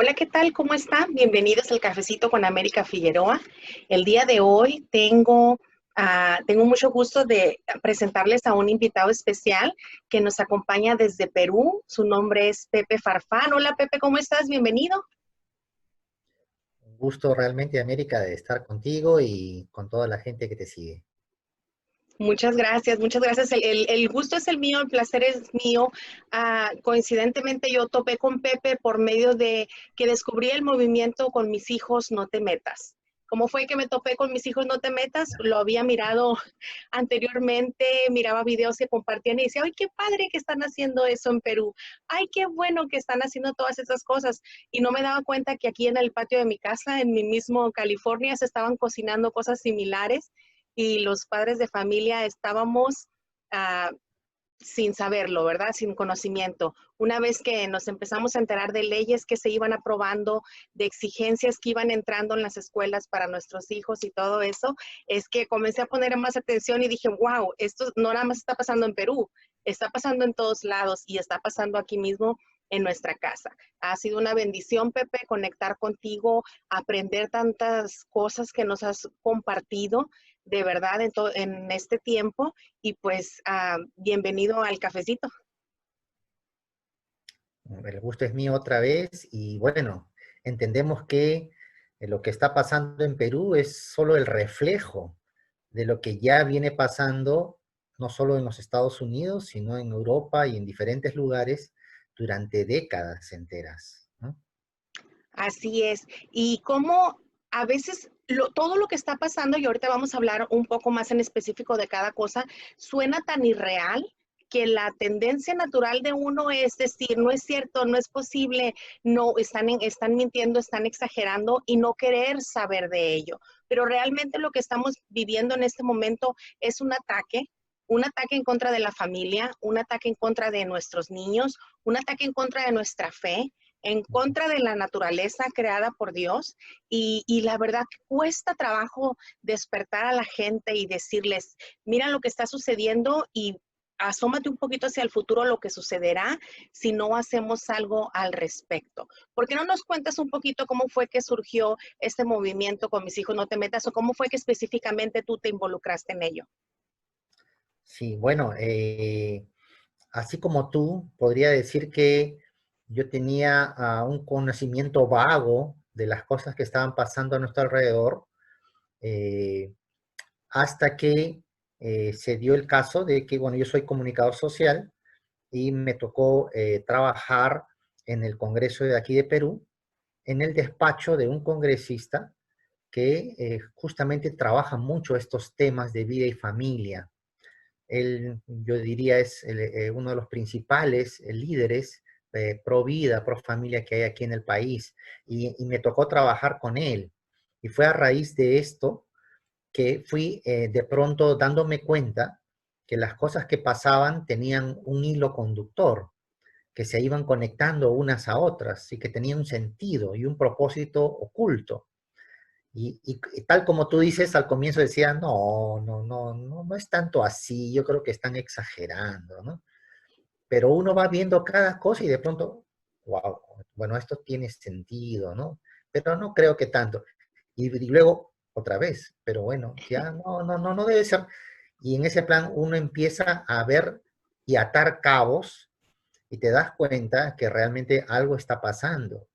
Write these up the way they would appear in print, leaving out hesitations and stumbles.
Hola, ¿qué tal? ¿Cómo están? Bienvenidos al Cafecito con América Figueroa. El día de hoy tengo mucho gusto de presentarles a un invitado especial que nos acompaña desde Perú. Su nombre es Pepe Farfán. Hola, Pepe, ¿cómo estás? Bienvenido. Un gusto realmente, América, de estar contigo y con toda la gente que te sigue. Muchas gracias, muchas gracias. El gusto es el mío, el placer es mío. Coincidentemente yo topé con Pepe por medio de que descubrí el movimiento con mis hijos No Te Metas. ¿Cómo fue que me topé con mis hijos No Te Metas? Lo había mirado anteriormente, miraba videos que compartían y decía, ¡ay, qué padre que están haciendo eso en Perú! ¡Ay, qué bueno que están haciendo todas esas cosas! Y no me daba cuenta que aquí en el patio de mi casa, en mi mismo California, se estaban cocinando cosas similares y los padres de familia estábamos uh, sin saberlo, ¿verdad? Sin conocimiento. Una vez que nos empezamos a enterar de leyes que se iban aprobando, de exigencias que iban entrando en las escuelas para nuestros hijos y todo eso, es que comencé a poner más atención y dije, wow, esto no nada más está pasando en Perú, está pasando en todos lados y está pasando aquí mismo en nuestra casa. Ha sido una bendición, Pepe, conectar contigo, aprender tantas cosas que nos has compartido de verdad en este tiempo y pues bienvenido al cafecito. El gusto es mío otra vez y bueno, entendemos que lo que está pasando en Perú es solo el reflejo de lo que ya viene pasando, no solo en los Estados Unidos, sino en Europa y en diferentes lugares durante décadas enteras, ¿no? Así es. Y cómo a veces todo lo que está pasando, y ahorita vamos a hablar un poco más en específico de cada cosa, suena tan irreal que la tendencia natural de uno es decir, no es cierto, no es posible, no, están mintiendo, están exagerando y no querer saber de ello. Pero realmente lo que estamos viviendo en este momento es un ataque en contra de la familia, un ataque en contra de nuestros niños, un ataque en contra de nuestra fe, en contra de la naturaleza creada por Dios y la verdad que cuesta trabajo despertar a la gente y decirles, mira lo que está sucediendo y asómate un poquito hacia el futuro lo que sucederá si no hacemos algo al respecto. ¿Por qué no nos cuentas un poquito cómo fue que surgió este movimiento con Mis Hijos No Te Metas o cómo fue que específicamente tú te involucraste en ello? Sí, bueno, así como tú, podría decir que yo tenía un conocimiento vago de las cosas que estaban pasando a nuestro alrededor, eh, hasta que se dio el caso de que, bueno, yo soy comunicador social y me tocó trabajar en el Congreso de aquí de Perú, en el despacho de un congresista que justamente trabaja mucho estos temas de vida y familia. Él, yo diría, es uno de los principales líderes pro vida, pro familia que hay aquí en el país. Y me tocó trabajar con él. Y fue a raíz de esto que fui de pronto dándome cuenta que las cosas que pasaban tenían un hilo conductor, que se iban conectando unas a otras y que tenían un sentido y un propósito oculto. Y tal como tú dices, al comienzo decía, no es tanto así, yo creo que están exagerando, ¿no? Pero uno va viendo cada cosa y de pronto, wow, bueno, esto tiene sentido, ¿no? Pero no creo que tanto. Y luego, otra vez, pero bueno, ya no debe ser. Y en ese plan uno empieza a ver y atar cabos y te das cuenta que realmente algo está pasando.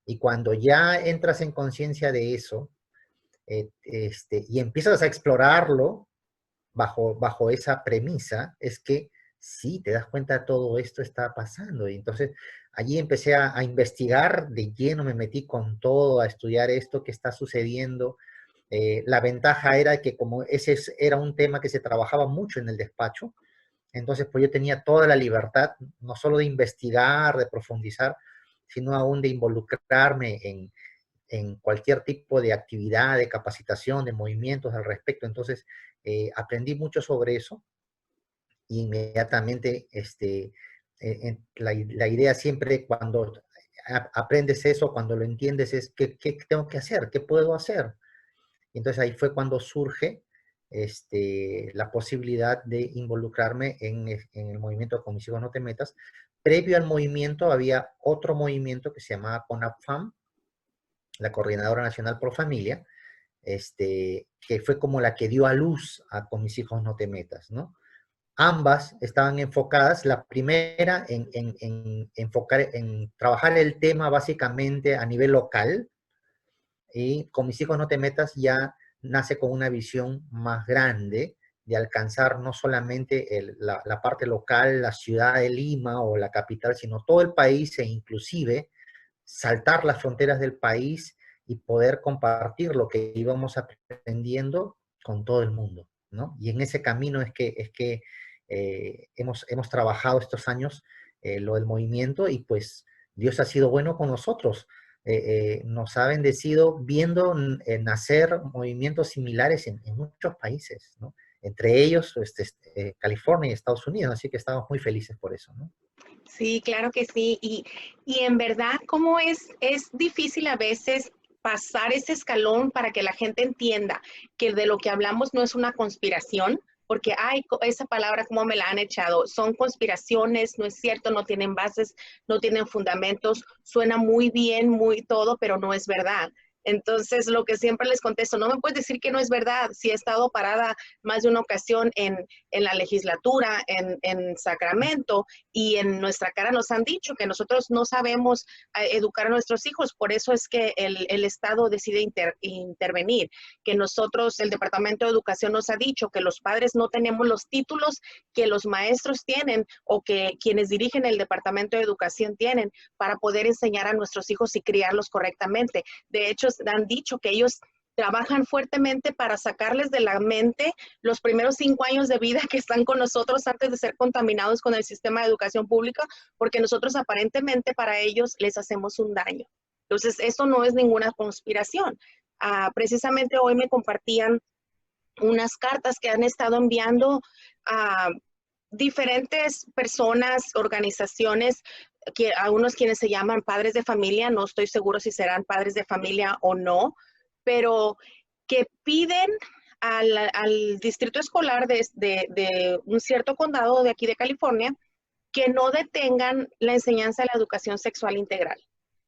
Y cuando ya entras en conciencia de eso, y empiezas a explorarlo bajo esa premisa, es que sí, te das cuenta todo esto está pasando. Y entonces allí empecé a investigar de lleno, me metí con todo, a estudiar esto que está sucediendo. La ventaja era que como ese era un tema que se trabajaba mucho en el despacho, entonces pues yo tenía toda la libertad, no solo de investigar, de profundizar, sino aún de involucrarme en cualquier tipo de actividad, de capacitación, de movimientos al respecto. Entonces, aprendí mucho sobre eso y inmediatamente la idea siempre cuando aprendes eso, cuando lo entiendes es ¿qué tengo que hacer? ¿Qué puedo hacer? Y entonces ahí fue cuando surge la posibilidad de involucrarme en el movimiento Con Mis Hijos No Te Metas, previo al movimiento había otro movimiento que se llamaba CONAPFAM, la Coordinadora Nacional Pro Familia, que fue como la que dio a luz a Con mis hijos no te metas, ¿no? Ambas estaban enfocadas, la primera en trabajar el tema básicamente a nivel local, y Con mis hijos no te metas ya nace con una visión más grande de alcanzar no solamente la parte local, la ciudad de Lima o la capital, sino todo el país e inclusive saltar las fronteras del país y poder compartir lo que íbamos aprendiendo con todo el mundo, ¿no? Y en ese camino es que hemos trabajado estos años lo del movimiento, y pues Dios ha sido bueno con nosotros. Nos ha bendecido viendo nacer movimientos similares en muchos países, ¿no? Entre ellos California y Estados Unidos, así que estamos muy felices por eso, ¿no? Sí, claro que sí. Y en verdad, ¿cómo es difícil a veces pasar ese escalón para que la gente entienda que de lo que hablamos no es una conspiración? Porque, ay, esa palabra, ¿cómo me la han echado? Son conspiraciones, no es cierto, no tienen bases, no tienen fundamentos, suena muy bien, muy todo, pero no es verdad. Entonces, lo que siempre les contesto, no me puedes decir que no es verdad si he estado parada más de una ocasión en la legislatura, en Sacramento, y en nuestra cara nos han dicho que nosotros no sabemos educar a nuestros hijos, por eso es que el Estado decide intervenir, que nosotros, el Departamento de Educación nos ha dicho que los padres no tenemos los títulos que los maestros tienen o que quienes dirigen el Departamento de Educación tienen para poder enseñar a nuestros hijos y criarlos correctamente. De hecho, han dicho que ellos trabajan fuertemente para sacarles de la mente los primeros 5 años de vida que están con nosotros antes de ser contaminados con el sistema de educación pública, porque nosotros aparentemente para ellos les hacemos un daño. Entonces, esto no es ninguna conspiración. Precisamente hoy me compartían unas cartas que han estado enviando a diferentes personas, organizaciones, que a unos quienes se llaman padres de familia, no estoy seguro si serán padres de familia o no, pero que piden al distrito escolar de un cierto condado de aquí de California que no detengan la enseñanza de la educación sexual integral,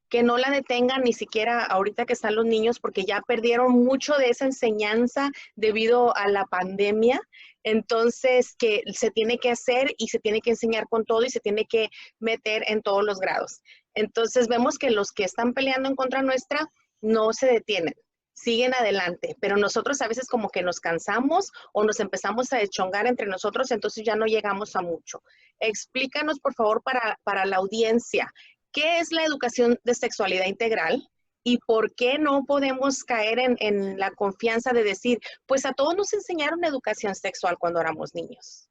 que no la detengan ni siquiera ahorita que están los niños, porque ya perdieron mucho de esa enseñanza debido a la pandemia. Entonces, que se tiene que hacer y se tiene que enseñar con todo y se tiene que meter en todos los grados. Entonces, vemos que los que están peleando en contra nuestra no se detienen, siguen adelante, pero nosotros a veces como que nos cansamos o nos empezamos a deschongar entre nosotros, entonces ya no llegamos a mucho. Explícanos, por favor, para la audiencia, ¿qué es la educación de sexualidad integral? ¿Y por qué no podemos caer en la confianza de decir, pues a todos nos enseñaron educación sexual cuando éramos niños?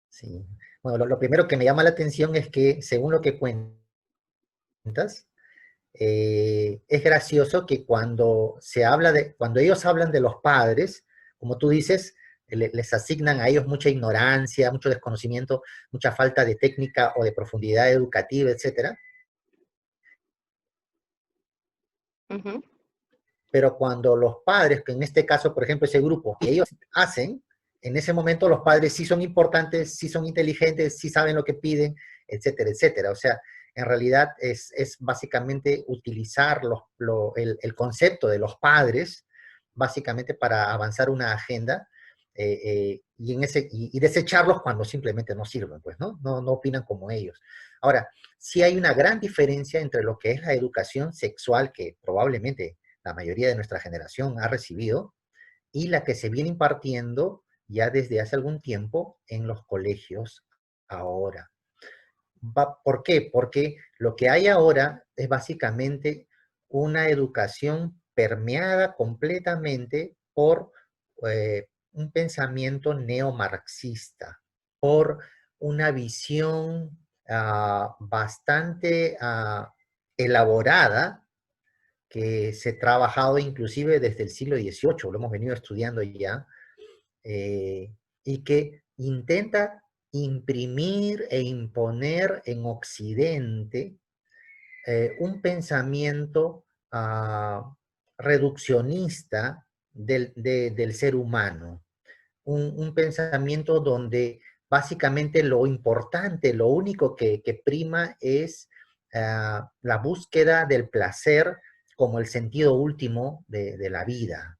Sí. Bueno, lo primero que me llama la atención es que, según lo que cuentas, es gracioso que cuando ellos hablan de los padres, como tú dices, les asignan a ellos mucha ignorancia, mucho desconocimiento, mucha falta de técnica o de profundidad educativa, etcétera. Ujú. Pero cuando los padres, que en este caso, por ejemplo, ese grupo, que ellos hacen, en ese momento los padres sí son importantes, sí son inteligentes, sí saben lo que piden, etcétera, etcétera. O sea, en realidad es básicamente utilizar el concepto de los padres, básicamente para avanzar una agenda, y desecharlos cuando simplemente no sirven, pues, ¿no? No opinan como ellos. Ahora, sí hay una gran diferencia entre lo que es la educación sexual, que probablemente la mayoría de nuestra generación ha recibido, y la que se viene impartiendo ya desde hace algún tiempo en los colegios ahora. ¿Por qué? Porque lo que hay ahora es básicamente una educación permeada completamente por un pensamiento neomarxista, por una visión bastante elaborada, que se ha trabajado inclusive desde el siglo XVIII, lo hemos venido estudiando ya, y que intenta imprimir e imponer en Occidente un pensamiento reduccionista del ser humano, un pensamiento donde básicamente lo importante, lo único que prima es la búsqueda del placer como el sentido último de la vida.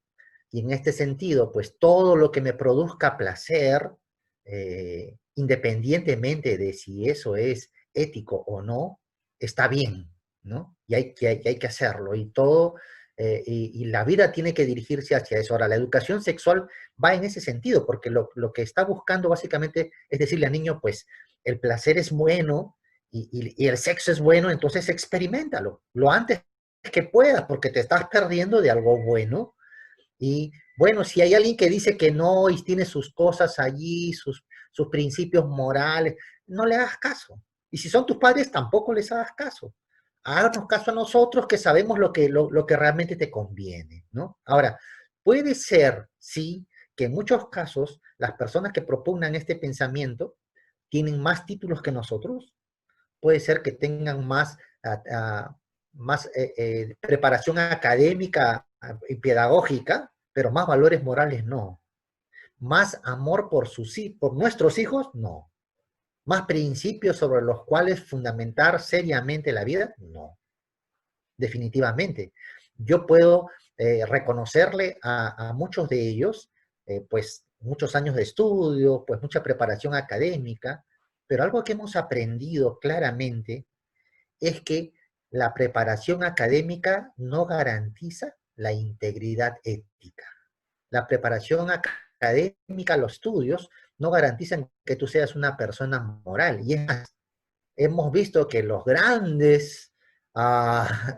Y en este sentido, pues todo lo que me produzca placer, independientemente de si eso es ético o no, está bien, ¿no? Y hay que hacerlo. Y todo, y la vida tiene que dirigirse hacia eso. Ahora, la educación sexual va en ese sentido, porque lo que está buscando básicamente es decirle al niño, pues, el placer es bueno y el sexo es bueno, entonces experiméntalo lo antes que puedas, porque te estás perdiendo de algo bueno. Y bueno, si hay alguien que dice que no y tiene sus cosas allí, sus principios morales, no le hagas caso. Y si son tus padres, tampoco les hagas caso. Háganos caso a nosotros que sabemos lo que realmente te conviene, ¿no? Ahora, puede ser, sí, que en muchos casos las personas que propugnan este pensamiento tienen más títulos que nosotros, puede ser que tengan más, más preparación académica y pedagógica, pero más valores morales no. Más amor por nuestros hijos, no. Más principios sobre los cuales fundamentar seriamente la vida, no. Definitivamente. Yo puedo reconocerle a muchos de ellos, pues muchos años de estudio, pues mucha preparación académica, pero algo que hemos aprendido claramente es que la preparación académica no garantiza la integridad ética. La preparación académica, los estudios, no garantizan que tú seas una persona moral. Y es más, hemos visto que los grandes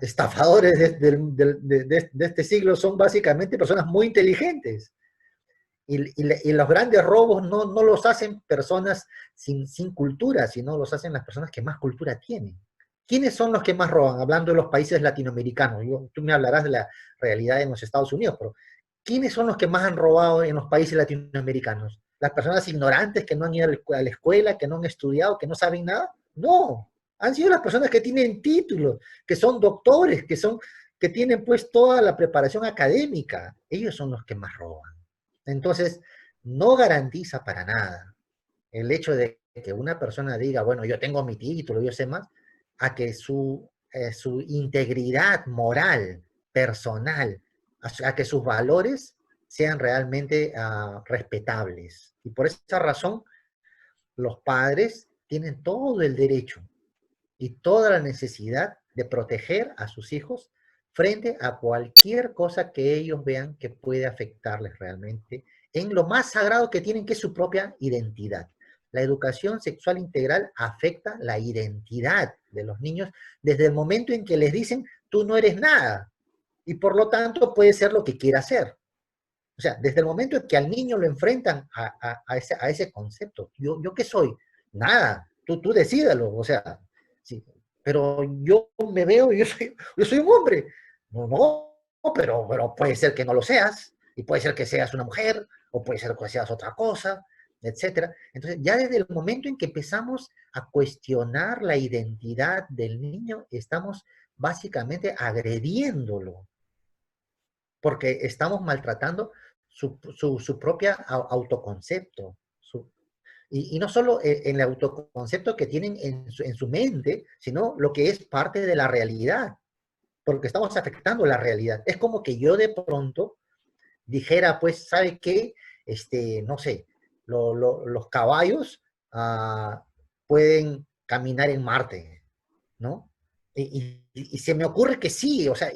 estafadores de este siglo son básicamente personas muy inteligentes. Y los grandes robos no los hacen personas sin cultura, sino los hacen las personas que más cultura tienen. ¿Quiénes son los que más roban? Hablando de los países latinoamericanos. Tú me hablarás de la realidad en los Estados Unidos, pero ¿quiénes son los que más han robado en los países latinoamericanos? ¿Las personas ignorantes que no han ido a la escuela, que no han estudiado, que no saben nada? No, han sido las personas que tienen títulos, que son doctores, que tienen pues toda la preparación académica. Ellos son los que más roban. Entonces, no garantiza para nada el hecho de que una persona diga, bueno, yo tengo mi título, yo sé más, a que su integridad moral, personal, a que sus valores sean realmente respetables. Y por esa razón, los padres tienen todo el derecho y toda la necesidad de proteger a sus hijos frente a cualquier cosa que ellos vean que puede afectarles realmente en lo más sagrado que tienen, que es su propia identidad. La educación sexual integral afecta la identidad de los niños desde el momento en que les dicen, tú no eres nada, y por lo tanto puede ser lo que quiera ser. O sea, desde el momento en que al niño lo enfrentan a ese concepto, ¿yo qué soy? Nada, tú decídalo, o sea, sí, pero yo me veo, yo soy un hombre. No, no, pero puede ser que no lo seas, y puede ser que seas una mujer, o puede ser que seas otra cosa, etcétera. Entonces, ya desde el momento en que empezamos a cuestionar la identidad del niño, estamos básicamente agrediéndolo, porque estamos maltratando su propia autoconcepto. Y no solo en el autoconcepto que tienen en su mente, sino lo que es parte de la realidad, porque estamos afectando la realidad. Es como que yo de pronto dijera, pues, ¿sabe qué? No sé, los caballos pueden caminar en Marte, ¿no? Y se me ocurre que sí, o sea,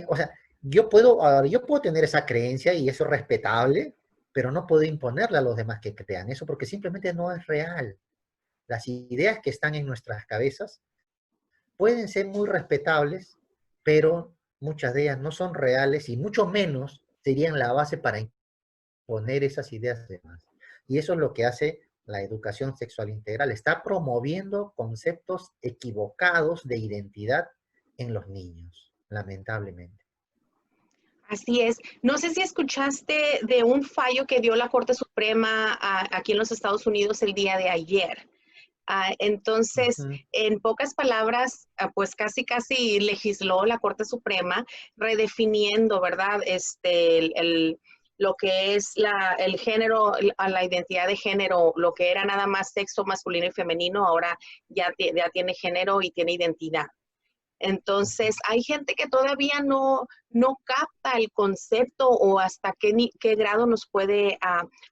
o sea, yo puedo tener esa creencia y eso es respetable, pero no puedo imponerle a los demás que crean eso porque simplemente no es real. Las ideas que están en nuestras cabezas pueden ser muy respetables, pero muchas de ellas no son reales y mucho menos serían la base para imponer esas ideas de demás. Y eso es lo que hace la educación sexual integral. Está promoviendo conceptos equivocados de identidad en los niños, lamentablemente. Así es. No sé si escuchaste de un fallo que dio la Corte Suprema aquí en los Estados Unidos el día de ayer. Entonces, Ujú. en pocas palabras, pues casi legisló la Corte Suprema redefiniendo, ¿verdad? lo que es el género, a la identidad de género, lo que era nada más sexo masculino y femenino, ahora ya tiene género y tiene identidad. Entonces, hay gente que todavía no capta el concepto o hasta qué grado nos puede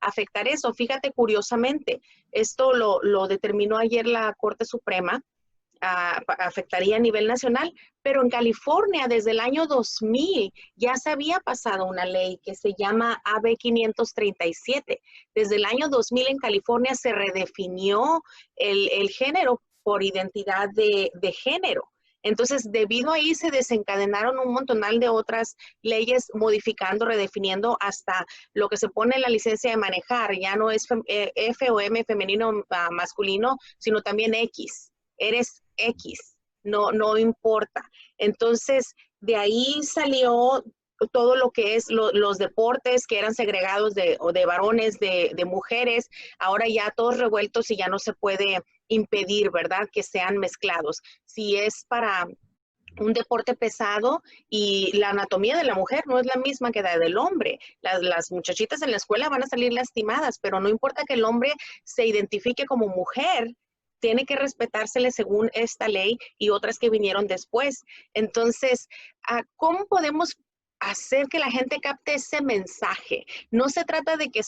afectar eso. Fíjate, curiosamente, esto lo determinó ayer la Corte Suprema, afectaría a nivel nacional, pero en California desde el año 2000 ya se había pasado una ley que se llama AB 537. Desde el año 2000 en California se redefinió el género por identidad de género. Entonces, debido a ahí se desencadenaron un montonal de otras leyes modificando, redefiniendo hasta lo que se pone en la licencia de manejar. Ya no es F o M femenino masculino, sino también X. Eres X, no importa. Entonces, de ahí salió todo lo que es los deportes que eran segregados de varones, de mujeres, ahora ya todos revueltos y ya no se puede impedir, ¿verdad?, que sean mezclados. Si es para un deporte pesado y la anatomía de la mujer no es la misma que la del hombre. Las muchachitas en la escuela van a salir lastimadas, pero no importa que el hombre se identifique como mujer, tiene que respetársele según esta ley y otras que vinieron después. Entonces, ¿cómo podemos hacer que la gente capte ese mensaje? No se trata de que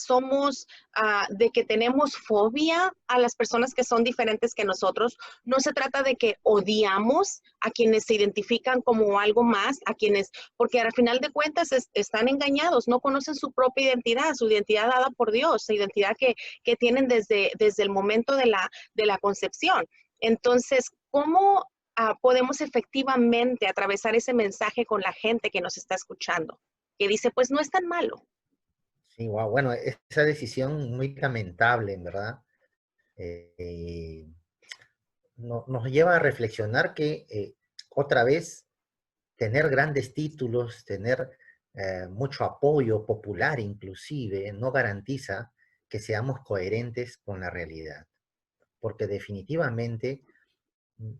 de que tenemos fobia a las personas que son diferentes que nosotros. No se trata de que odiamos a quienes se identifican como algo más, porque al final de cuentas están engañados, no conocen su propia identidad, su identidad dada por Dios, su identidad que tienen desde el momento de la concepción. Entonces, ¿cómo podemos efectivamente atravesar ese mensaje con la gente que nos está escuchando? Que dice, pues no es tan malo. Sí, wow, bueno, esa decisión muy lamentable, en verdad, nos lleva a reflexionar que otra vez tener grandes títulos, tener mucho apoyo popular inclusive, no garantiza que seamos coherentes con la realidad, porque definitivamente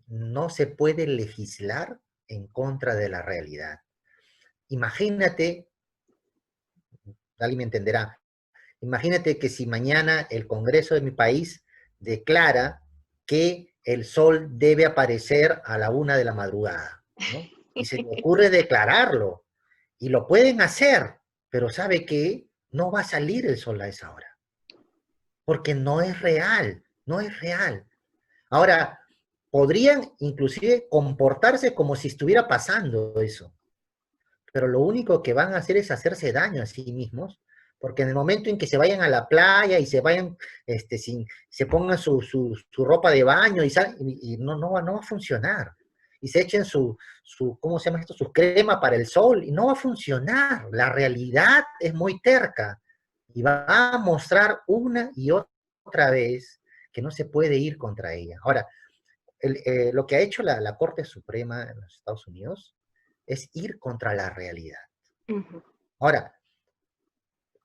no se puede legislar en contra de la realidad. Imagínate, alguien me entenderá, imagínate que si mañana el Congreso de mi país declara que el sol debe aparecer a la 1 de la madrugada, ¿no? Y se le ocurre declararlo, y lo pueden hacer, pero ¿sabe qué? No va a salir el sol a esa hora, porque no es real, no es real. Ahora, podrían inclusive comportarse como si estuviera pasando eso, pero lo único que van a hacer es hacerse daño a sí mismos, porque en el momento en que se vayan a la playa y se vayan, se pongan su ropa de baño y no va a funcionar, y se echen ¿cómo se llama esto? Su crema para el sol, y no va a funcionar. La realidad es muy terca, y va a mostrar una y otra vez que no se puede ir contra ella. Ahora, lo que ha hecho la Corte Suprema en los Estados Unidos es ir contra la realidad. Uh-huh. Ahora,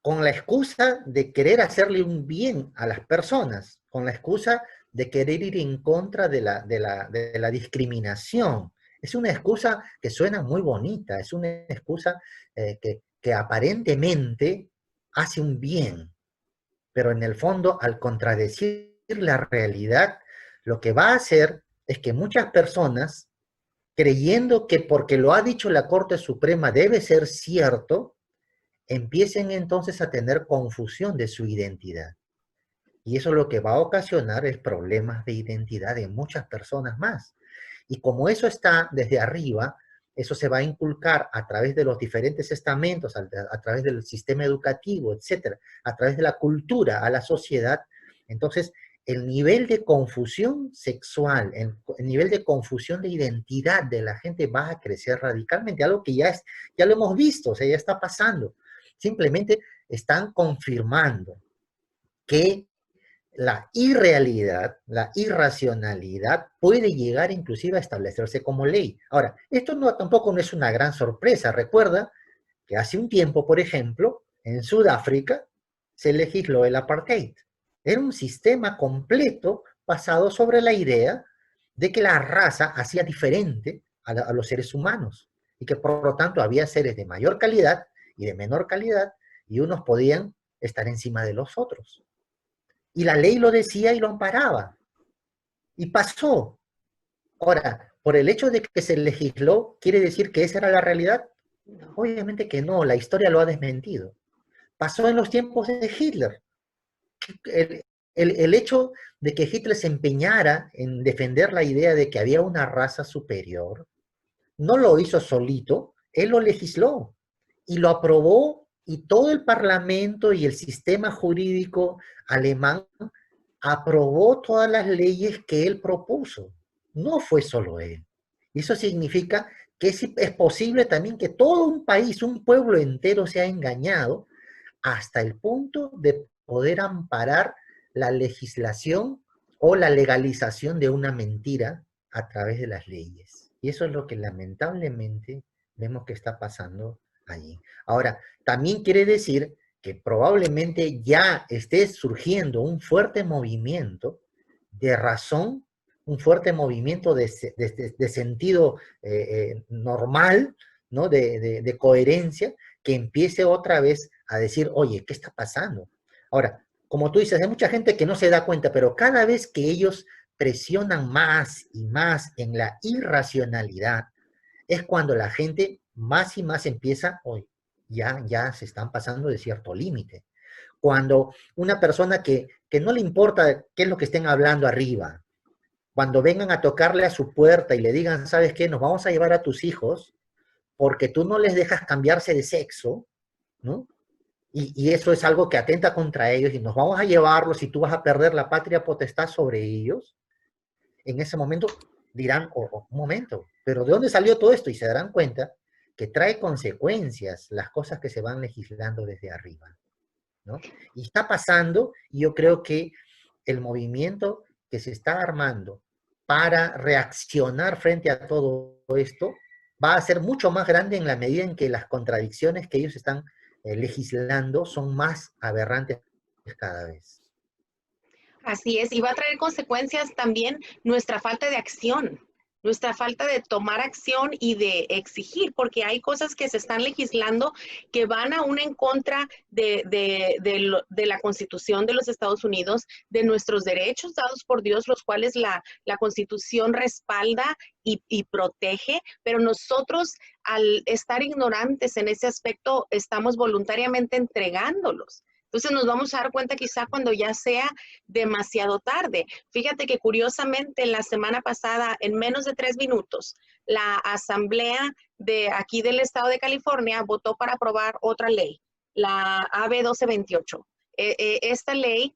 con la excusa de querer hacerle un bien a las personas, con la excusa de querer ir en contra de la discriminación. Es una excusa que suena muy bonita, es una excusa que aparentemente hace un bien, pero en el fondo, al contradecir la realidad, lo que va a hacer es que muchas personas, creyendo que porque lo ha dicho la Corte Suprema debe ser cierto, empiecen entonces a tener confusión de su identidad. Y eso lo que va a ocasionar es problemas de identidad de muchas personas más. Y como eso está desde arriba, eso se va a inculcar a través de los diferentes estamentos, a través del sistema educativo, etcétera, a través de la cultura, a la sociedad. Entonces, el nivel de confusión sexual, el nivel de confusión de identidad de la gente va a crecer radicalmente, algo que ya lo hemos visto, o sea, ya está pasando. Simplemente están confirmando que la irrealidad, la irracionalidad puede llegar inclusive a establecerse como ley. Ahora, esto tampoco no es una gran sorpresa. Recuerda que hace un tiempo, por ejemplo, en Sudáfrica se legisló el apartheid. Era un sistema completo basado sobre la idea de que la raza hacía diferente a los seres humanos y que por lo tanto había seres de mayor calidad y de menor calidad, y unos podían estar encima de los otros. Y la ley lo decía y lo amparaba. Y pasó. Ahora, por el hecho de que se legisló, ¿quiere decir que esa era la realidad? Obviamente que no, la historia lo ha desmentido. Pasó en los tiempos de Hitler. El, el hecho de que Hitler se empeñara en defender la idea de que había una raza superior, no lo hizo solito, él lo legisló y lo aprobó, y todo el parlamento y el sistema jurídico alemán aprobó todas las leyes que él propuso. No fue solo él. Eso significa que es posible también que todo un país, un pueblo entero sea engañado hasta el punto de poder amparar la legislación o la legalización de una mentira a través de las leyes. Y eso es lo que lamentablemente vemos que está pasando allí. Ahora, también quiere decir que probablemente ya esté surgiendo un fuerte movimiento de razón, un fuerte movimiento de sentido normal, ¿no? De coherencia, que empiece otra vez a decir, oye, ¿qué está pasando? Ahora, como tú dices, hay mucha gente que no se da cuenta, pero cada vez que ellos presionan más y más en la irracionalidad, es cuando la gente más y más empieza, oye, ya se están pasando de cierto límite. Cuando una persona que no le importa qué es lo que estén hablando arriba, cuando vengan a tocarle a su puerta y le digan, ¿sabes qué? Nos vamos a llevar a tus hijos porque tú no les dejas cambiarse de sexo, ¿no? Y eso es algo que atenta contra ellos y nos vamos a llevarlos y tú vas a perder la patria potestad sobre ellos. En ese momento dirán, un momento, pero ¿de dónde salió todo esto? Y se darán cuenta que trae consecuencias las cosas que se van legislando desde arriba, ¿no? Y está pasando, y yo creo que el movimiento que se está armando para reaccionar frente a todo esto va a ser mucho más grande en la medida en que las contradicciones que ellos están legislando son más aberrantes cada vez. Así es, y va a traer consecuencias también nuestra falta de acción, nuestra falta de tomar acción y de exigir, porque hay cosas que se están legislando que van aún en contra de la Constitución de los Estados Unidos, de nuestros derechos dados por Dios, los cuales la Constitución respalda y protege, pero nosotros al estar ignorantes en ese aspecto estamos voluntariamente entregándolos. Entonces nos vamos a dar cuenta quizá cuando ya sea demasiado tarde. Fíjate que curiosamente la semana pasada, en menos de 3 minutos, la asamblea de aquí del estado de California votó para aprobar otra ley, la AB 1228. Esta ley,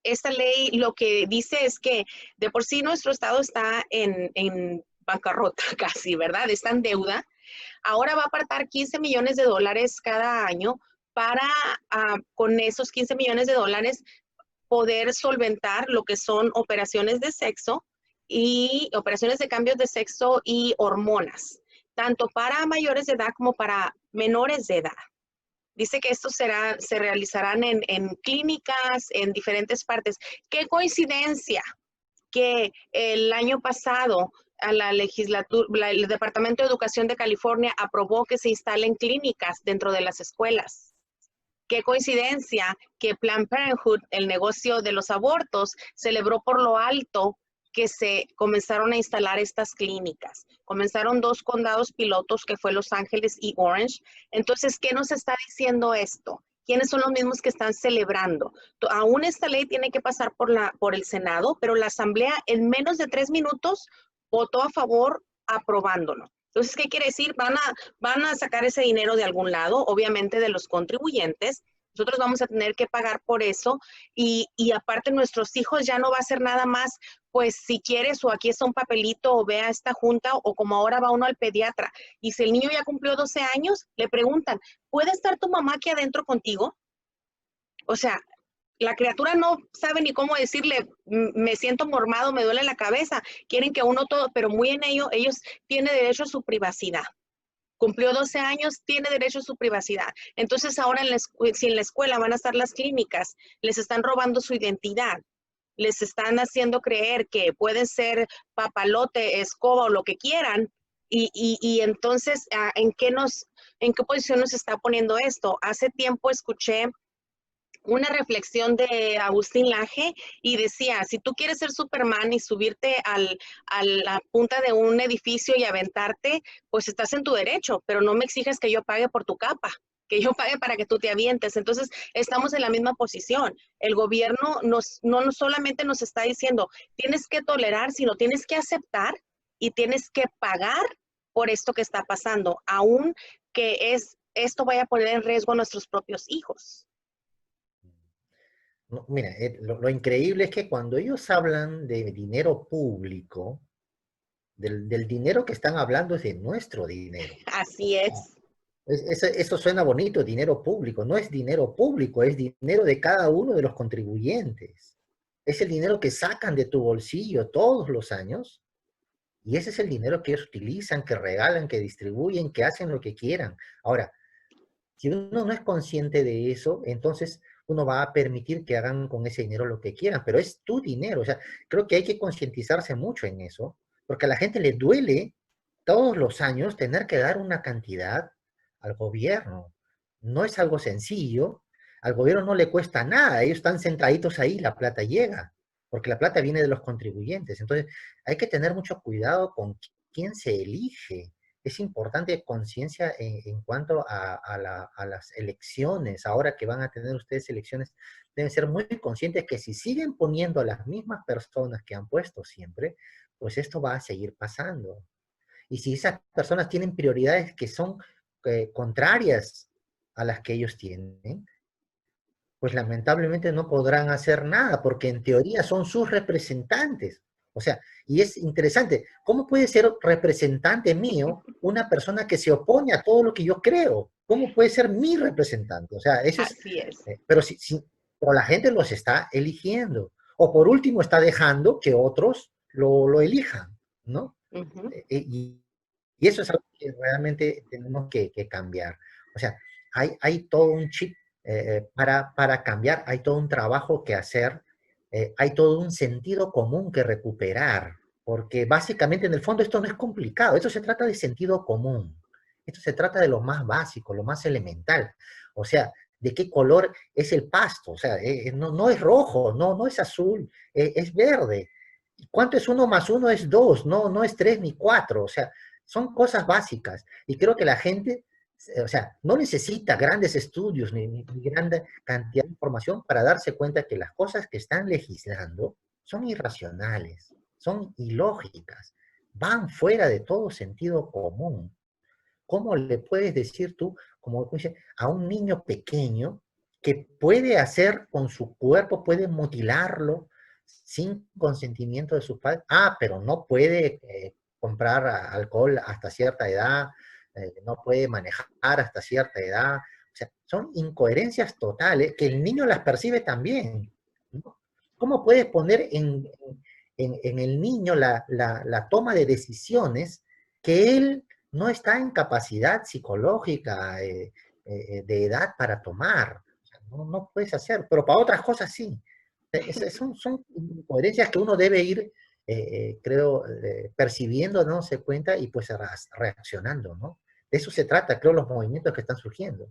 esta ley lo que dice es que de por sí nuestro estado está en bancarrota casi, ¿verdad? Está en deuda. Ahora va a apartar 15 millones de dólares cada año para, con esos 15 millones de dólares, poder solventar lo que son operaciones de sexo y operaciones de cambios de sexo y hormonas, tanto para mayores de edad como para menores de edad. Dice que esto se realizarán en clínicas, en diferentes partes. ¡Qué coincidencia que el año pasado a la legislatura, el Departamento de Educación de California aprobó que se instalen clínicas dentro de las escuelas! Qué coincidencia que Planned Parenthood, el negocio de los abortos, celebró por lo alto que se comenzaron a instalar estas clínicas. Comenzaron 2 condados pilotos, que fue Los Ángeles y Orange. Entonces, ¿qué nos está diciendo esto? ¿Quiénes son los mismos que están celebrando? Aún esta ley tiene que pasar por el Senado, pero la Asamblea en menos de 3 minutos votó a favor aprobándolo. Entonces, ¿qué quiere decir? Van a sacar ese dinero de algún lado, obviamente de los contribuyentes. Nosotros vamos a tener que pagar por eso y aparte nuestros hijos ya no va a ser nada más, pues si quieres o aquí está un papelito o ve a esta junta o como ahora va uno al pediatra. Y si el niño ya cumplió 12 años, le preguntan, ¿puede estar tu mamá aquí adentro contigo? O sea, la criatura no sabe ni cómo decirle, me siento mormado, me duele la cabeza, quieren que uno todo, pero muy en ellos tienen derecho a su privacidad. Cumplió 12 años, tiene derecho a su privacidad. Entonces ahora si en la escuela van a estar las clínicas, les están robando su identidad, les están haciendo creer que pueden ser papalote, escoba o lo que quieran, Y entonces, ¿en qué posición nos está poniendo esto? Hace tiempo escuché una reflexión de Agustín Laje y decía, si tú quieres ser Superman y subirte a la punta de un edificio y aventarte, pues estás en tu derecho, pero no me exijas que yo pague por tu capa, que yo pague para que tú te avientes. Entonces, estamos en la misma posición. El gobierno no solamente nos está diciendo, tienes que tolerar, sino tienes que aceptar y tienes que pagar por esto que está pasando, aun que esto vaya a poner en riesgo a nuestros propios hijos. No, mira, lo increíble es que cuando ellos hablan de dinero público, del dinero que están hablando es de nuestro dinero. Así es. Eso suena bonito, dinero público. No es dinero público, es dinero de cada uno de los contribuyentes. Es el dinero que sacan de tu bolsillo todos los años y ese es el dinero que ellos utilizan, que regalan, que distribuyen, que hacen lo que quieran. Ahora, si uno no es consciente de eso, entonces uno va a permitir que hagan con ese dinero lo que quieran, pero es tu dinero. O sea, creo que hay que concientizarse mucho en eso, porque a la gente le duele todos los años tener que dar una cantidad al gobierno. No es algo sencillo, al gobierno no le cuesta nada, ellos están sentaditos ahí, la plata llega, porque la plata viene de los contribuyentes. Entonces, hay que tener mucho cuidado con quién se elige. Es importante conciencia en cuanto a las elecciones. Ahora que van a tener ustedes elecciones, deben ser muy conscientes que si siguen poniendo a las mismas personas que han puesto siempre, pues esto va a seguir pasando. Y si esas personas tienen prioridades que son contrarias a las que ellos tienen, pues lamentablemente no podrán hacer nada, porque en teoría son sus representantes. O sea, y es interesante, ¿cómo puede ser representante mío una persona que se opone a todo lo que yo creo? ¿Cómo puede ser mi representante? O sea, eso es, Así es. pero la gente los está eligiendo. O por último está dejando que otros lo elijan, ¿no? Ujú. Y eso es algo que realmente tenemos que cambiar. O sea, hay todo un chip para cambiar, hay todo un trabajo que hacer, hay todo un sentido común que recuperar, porque básicamente en el fondo esto no es complicado, esto se trata de sentido común, esto se trata de lo más básico, lo más elemental, o sea, de qué color es el pasto, o sea, no es rojo, no es azul, es verde. ¿Cuánto es uno más uno? Es dos, no es tres ni cuatro, o sea, son cosas básicas. Y creo que la gente, o sea, no necesita grandes estudios ni grande cantidad de información para darse cuenta que las cosas que están legislando son irracionales, son ilógicas, van fuera de todo sentido común. ¿Cómo le puedes decir tú, como dice, a un niño pequeño que puede hacer con su cuerpo, puede mutilarlo sin consentimiento de sus padres? Ah, pero no puede comprar alcohol hasta cierta edad, no puede manejar hasta cierta edad. O sea, son incoherencias totales que el niño las percibe también, ¿no? ¿Cómo puedes poner en el niño la toma de decisiones que él no está en capacidad psicológica de edad para tomar? O sea, no puedes hacer, pero para otras cosas sí. Son incoherencias que uno debe ir, creo, percibiendo, dándose cuenta y pues reaccionando, ¿no? De eso se trata, creo, los movimientos que están surgiendo.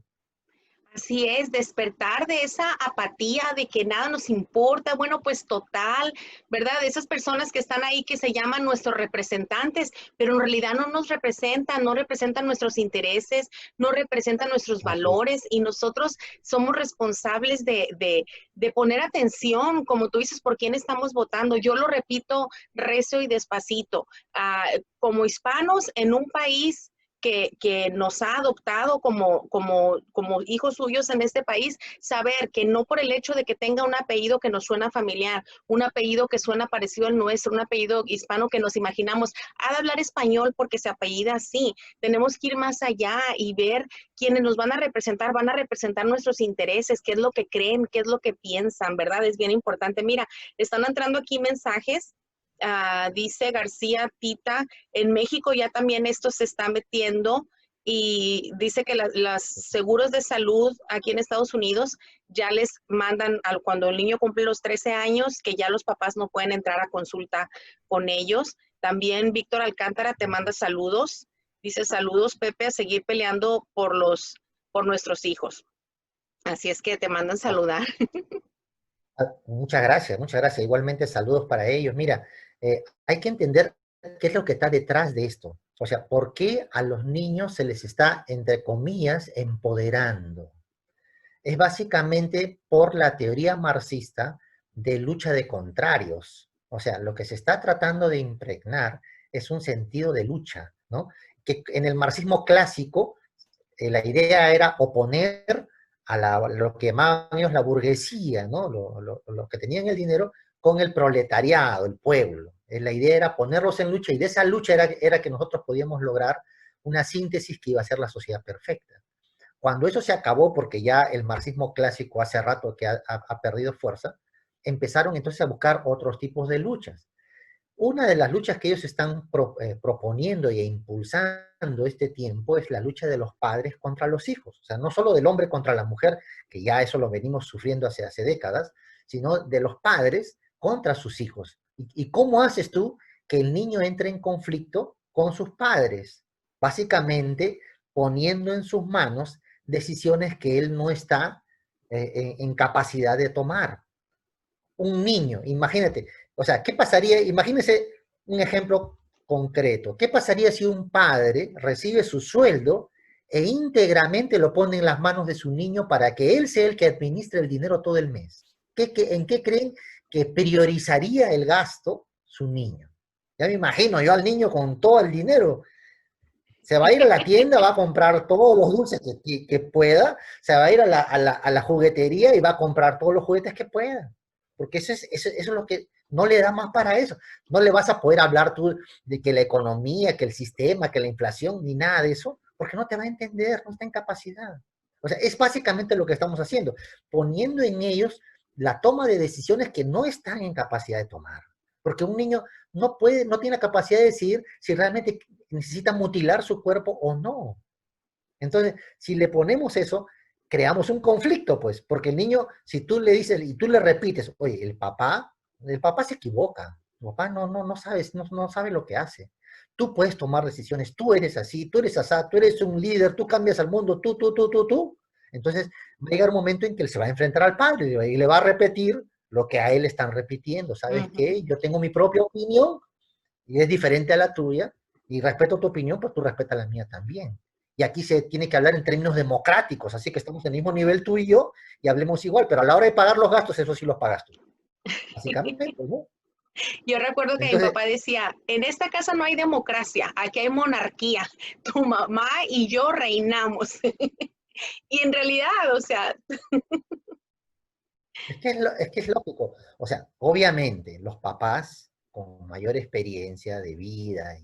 Así es, despertar de esa apatía de que nada nos importa, bueno, pues total, ¿verdad? Esas personas que están ahí que se llaman nuestros representantes, pero en realidad no nos representan, no representan nuestros intereses, no representan nuestros Así es. valores y nosotros somos responsables de poner atención, como tú dices, por quién estamos votando. Yo lo repito recio y despacito. Como hispanos en un país que nos ha adoptado como hijos suyos en este país, saber que no por el hecho de que tenga un apellido que nos suena familiar, un apellido que suena parecido al nuestro, un apellido hispano que nos imaginamos, ha de hablar español porque se apellida así. Tenemos que ir más allá y ver quiénes nos van a representar nuestros intereses, qué es lo que creen, qué es lo que piensan, ¿verdad? Es bien importante. Mira, están entrando aquí mensajes. Dice García Tita, en México ya también esto se está metiendo y dice que los seguros de salud aquí en Estados Unidos ya les mandan cuando el niño cumple los 13 años que ya los papás no pueden entrar a consulta con ellos. También Víctor Alcántara te manda saludos. Dice, saludos, Pepe, a seguir peleando por nuestros hijos. Así es que te mandan saludar. Muchas gracias, muchas gracias. Igualmente saludos para ellos. Mira, hay que entender qué es lo que está detrás de esto. O sea, ¿por qué a los niños se les está, entre comillas, empoderando? Es básicamente por la teoría marxista de lucha de contrarios. O sea, lo que se está tratando de impregnar es un sentido de lucha, ¿no? Que en el marxismo clásico, la idea era oponer a lo que llamaban ellos la burguesía, ¿no? Los que tenían el dinero con el proletariado, el pueblo. La idea era ponerlos en lucha y de esa lucha era que nosotros podíamos lograr una síntesis que iba a ser la sociedad perfecta. Cuando eso se acabó, porque ya el marxismo clásico hace rato que ha perdido fuerza, empezaron entonces a buscar otros tipos de luchas. Una de las luchas que ellos están proponiendo e impulsando este tiempo es la lucha de los padres contra los hijos. O sea, no solo del hombre contra la mujer, que ya eso lo venimos sufriendo hace décadas, sino de los padres contra sus hijos. ¿Y cómo haces tú que el niño entre en conflicto con sus padres? Básicamente poniendo en sus manos decisiones que él no está en capacidad de tomar. Un niño, imagínate, o sea, ¿qué pasaría? Imagínese un ejemplo concreto. ¿Qué pasaría si un padre recibe su sueldo e íntegramente lo pone en las manos de su niño para que él sea el que administre el dinero todo el mes? ¿En qué creen que priorizaría el gasto su niño? Ya me imagino yo al niño con todo el dinero. Se va a ir a la tienda, va a comprar todos los dulces que pueda, se va a ir a la juguetería y va a comprar todos los juguetes que pueda. Porque eso es lo que no le da más para eso. No le vas a poder hablar tú de que la economía, que el sistema, que la inflación, ni nada de eso, porque no te va a entender, no está en capacidad. O sea, es básicamente lo que estamos haciendo, poniendo en ellos la toma de decisiones que no están en capacidad de tomar. Porque un niño no puede, no tiene la capacidad de decidir si realmente necesita mutilar su cuerpo o no. Entonces, si le ponemos eso, creamos un conflicto, pues, porque el niño, si tú le dices y tú le repites, oye, el papá se equivoca, el papá no sabe lo que hace. Tú puedes tomar decisiones, tú eres así, tú eres asá, tú eres un líder, tú cambias al mundo, tú. Entonces, va a llegar un momento en que él se va a enfrentar al padre y le va a repetir lo que a él están repitiendo. ¿Sabes qué? Yo tengo mi propia opinión y es diferente a la tuya y respeto tu opinión, pues tú respetas la mía también. Y aquí se tiene que hablar en términos democráticos, así que estamos en el mismo nivel tú y yo y hablemos igual, pero a la hora de pagar los gastos, eso sí los pagas tú. Básicamente, ¿no? Yo recuerdo que mi Entonces, papá decía, en esta casa no hay democracia, aquí hay monarquía. Tu mamá y yo reinamos. Y en realidad, o sea, es que es lógico. O sea, obviamente, los papás con mayor experiencia de vida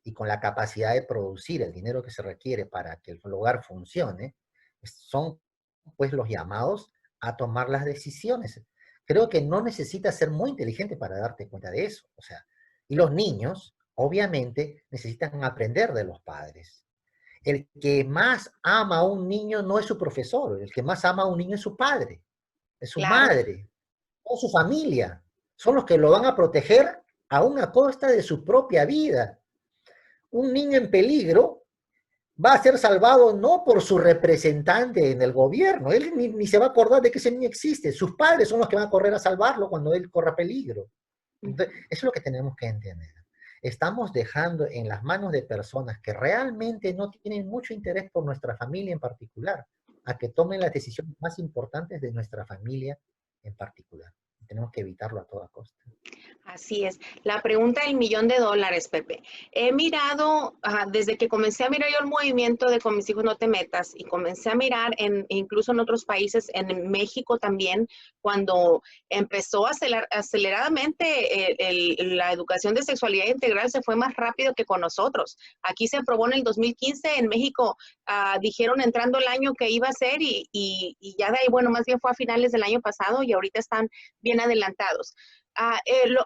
y con la capacidad de producir el dinero que se requiere para que el hogar funcione, son pues los llamados a tomar las decisiones. Creo que no necesitas ser muy inteligente para darte cuenta de eso. O sea, y los niños, obviamente, necesitan aprender de los padres. El que más ama a un niño no es su profesor, el que más ama a un niño es su padre, es su claro, madre, o su familia. Son los que lo van a proteger aún a costa de su propia vida. Un niño en peligro va a ser salvado no por su representante en el gobierno, él ni se va a acordar de que ese niño existe, sus padres son los que van a correr a salvarlo cuando él corra peligro. Entonces, eso es lo que tenemos que entender. Estamos dejando en las manos de personas que realmente no tienen mucho interés por nuestra familia en particular, a que tomen las decisiones más importantes de nuestra familia en particular. Tenemos que evitarlo a toda costa. así es. La pregunta del $1,000,000, Pepe. He mirado, desde que comencé a mirar yo el movimiento de Con mis hijos no te metas, y comencé a mirar incluso en otros países, en México también, cuando empezó aceleradamente la educación de sexualidad integral, se fue más rápido que con nosotros. Aquí se aprobó en el 2015, en México dijeron entrando el año que iba a ser y ya de ahí, bueno, más bien fue a finales del año pasado y ahorita están bien adelantados.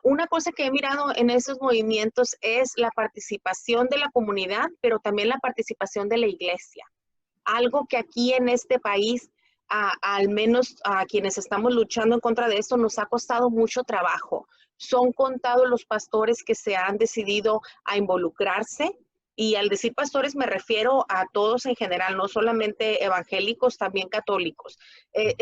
Una cosa que he mirado en esos movimientos es la participación de la comunidad, pero también la participación de la iglesia. Algo que aquí en este país, al menos a quienes estamos luchando en contra de esto, nos ha costado mucho trabajo. Son contados los pastores que se han decidido a involucrarse. Y al decir pastores me refiero a todos en general, no solamente evangélicos, también católicos.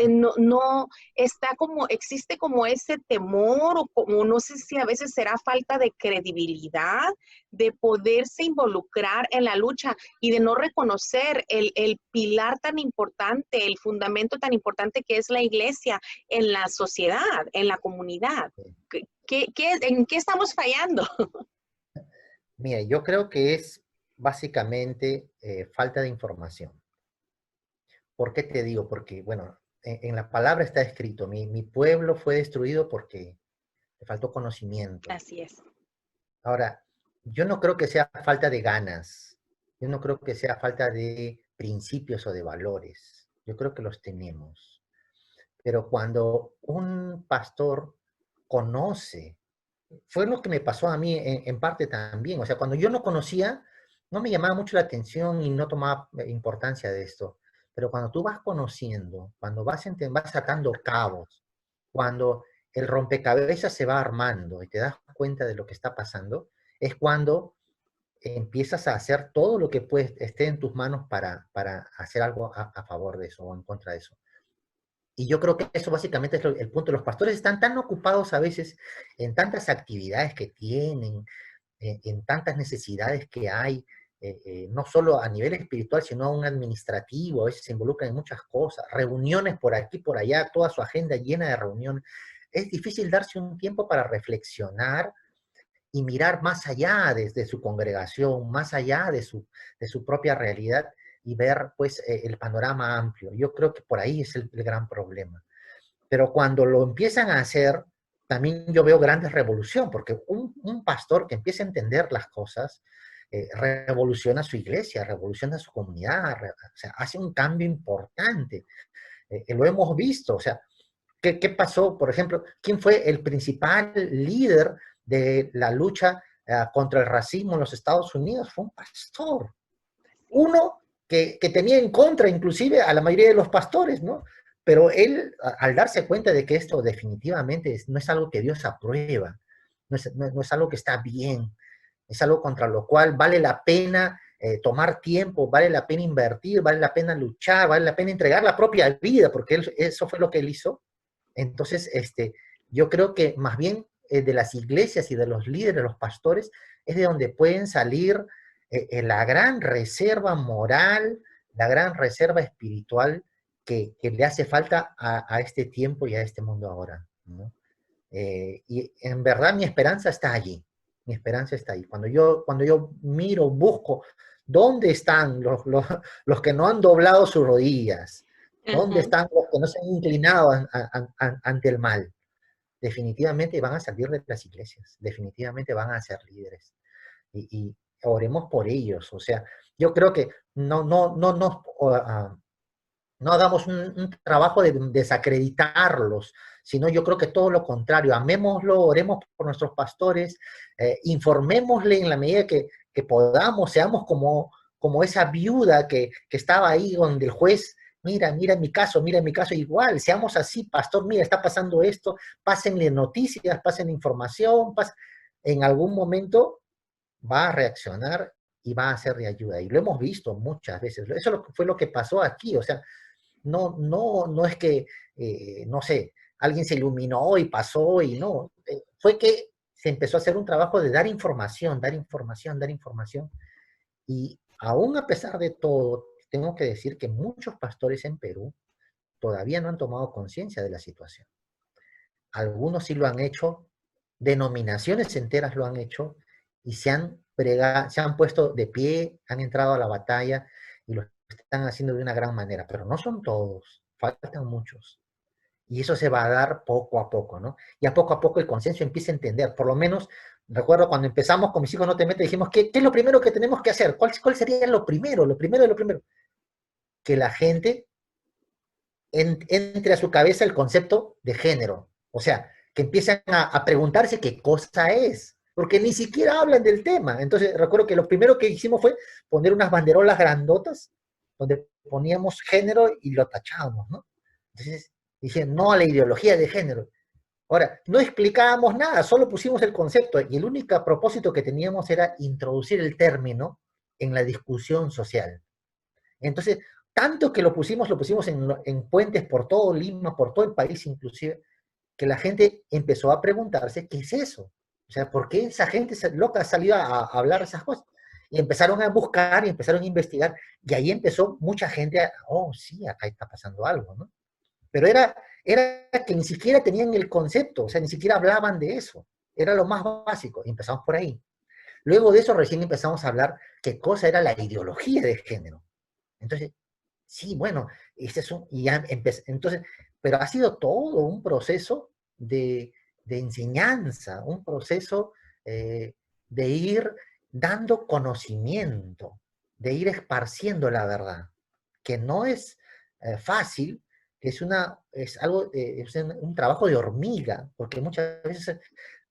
No está como, existe como ese temor o como, no sé si a veces será falta de credibilidad, de poderse involucrar en la lucha y de no reconocer el pilar tan importante, el fundamento tan importante que es la iglesia en la sociedad, en la comunidad. ¿En qué estamos fallando? Mira, yo creo que es básicamente falta de información. ¿Por qué te digo? Porque, bueno, en la palabra está escrito, mi pueblo fue destruido porque le faltó conocimiento. Así es. Ahora, yo no creo que sea falta de ganas, yo no creo que sea falta de principios o de valores, yo creo que los tenemos. Pero cuando un pastor conoce, fue lo que me pasó a mí en parte también, o sea, cuando yo no conocía, no me llamaba mucho la atención y no tomaba importancia de esto, pero cuando tú vas conociendo, cuando vas sacando cabos, cuando el rompecabezas se va armando y te das cuenta de lo que está pasando, es cuando empiezas a hacer todo lo que esté en tus manos para hacer algo a favor de eso o en contra de eso. Y yo creo que eso básicamente es el punto. Los pastores están tan ocupados a veces en tantas actividades que tienen, en tantas necesidades que hay, no solo a nivel espiritual, sino a un administrativo, a veces se involucran en muchas cosas, reuniones por aquí, por allá, toda su agenda llena de reuniones. Es difícil darse un tiempo para reflexionar y mirar más allá de su congregación, más allá de su propia realidad y ver pues el panorama amplio. Yo creo que por ahí es el gran problema. Pero cuando lo empiezan a hacer, también yo veo grandes revolución, porque un pastor que empieza a entender las cosas, revoluciona su iglesia, revoluciona su comunidad, o sea, hace un cambio importante. Lo hemos visto, o sea, ¿qué pasó? Por ejemplo, ¿quién fue el principal líder de la lucha contra el racismo en los Estados Unidos? Fue un pastor. Uno que tenía en contra inclusive a la mayoría de los pastores, ¿no? Pero él, al darse cuenta de que esto definitivamente no es algo que Dios aprueba, no es algo que está bien, es algo contra lo cual vale la pena tomar tiempo, vale la pena invertir, vale la pena luchar, vale la pena entregar la propia vida, porque eso fue lo que él hizo. Entonces, yo creo que más bien de las iglesias y de los líderes, los pastores, es de donde pueden salir la gran reserva moral, la gran reserva espiritual que le hace falta a este tiempo y a este mundo ahora, ¿no? Y en verdad mi esperanza está allí, mi esperanza está ahí. Cuando yo miro, busco, ¿dónde están los que no han doblado sus rodillas? ¿Dónde están los que no se han inclinado ante el mal? Definitivamente van a salir de las iglesias, definitivamente van a ser líderes. Y oremos por ellos. O sea, yo creo que no hagamos un trabajo de desacreditarlos, sino yo creo que todo lo contrario, amémoslo, oremos por nuestros pastores, informémosle en la medida que podamos, seamos como esa viuda que estaba ahí donde el juez, mira en mi caso igual, seamos así, pastor, mira, está pasando esto, pásenle noticias, pásenle información, en algún momento va a reaccionar y va a ser de ayuda. Y lo hemos visto muchas veces. Eso fue lo que pasó aquí. O sea, no es que, no sé, alguien se iluminó y pasó y no. Fue que se empezó a hacer un trabajo de dar información, dar información, dar información. Y aún a pesar de todo, tengo que decir que muchos pastores en Perú todavía no han tomado conciencia de la situación. Algunos sí lo han hecho, denominaciones enteras lo han hecho y se han puesto de pie, han entrado a la batalla y lo están haciendo de una gran manera, pero no son todos, faltan muchos. Y eso se va a dar poco a poco, ¿no? Y a poco el consenso empieza a entender. Por lo menos, recuerdo cuando empezamos con Mis Hijos No Te Metes, dijimos, ¿qué es lo primero que tenemos que hacer? ¿Cuál sería lo primero? Lo primero de lo primero. Que la gente entre a su cabeza el concepto de género. O sea, que empiezan a preguntarse qué cosa es, porque ni siquiera hablan del tema. Entonces, recuerdo que lo primero que hicimos fue poner unas banderolas grandotas donde poníamos género y lo tachábamos, ¿no? Entonces, dije, no a la ideología de género. Ahora, no explicábamos nada, solo pusimos el concepto y el único propósito que teníamos era introducir el término en la discusión social. Entonces, tanto que lo pusimos en puentes por todo Lima, por todo el país inclusive, que la gente empezó a preguntarse, ¿qué es eso? O sea, ¿por qué esa gente loca ha salido a hablar esas cosas? Y empezaron a buscar y empezaron a investigar, y ahí empezó mucha gente a, oh, sí, acá está pasando algo, ¿no? Pero era que ni siquiera tenían el concepto, o sea, ni siquiera hablaban de eso. Era lo más básico, y empezamos por ahí. Luego de eso recién empezamos a hablar qué cosa era la ideología de género. Entonces, sí, bueno, ese es un, y ya entonces, pero ha sido todo un proceso de enseñanza, un proceso de ir dando conocimiento, de ir esparciendo la verdad, que no es fácil, que es algo, es un trabajo de hormiga, porque muchas veces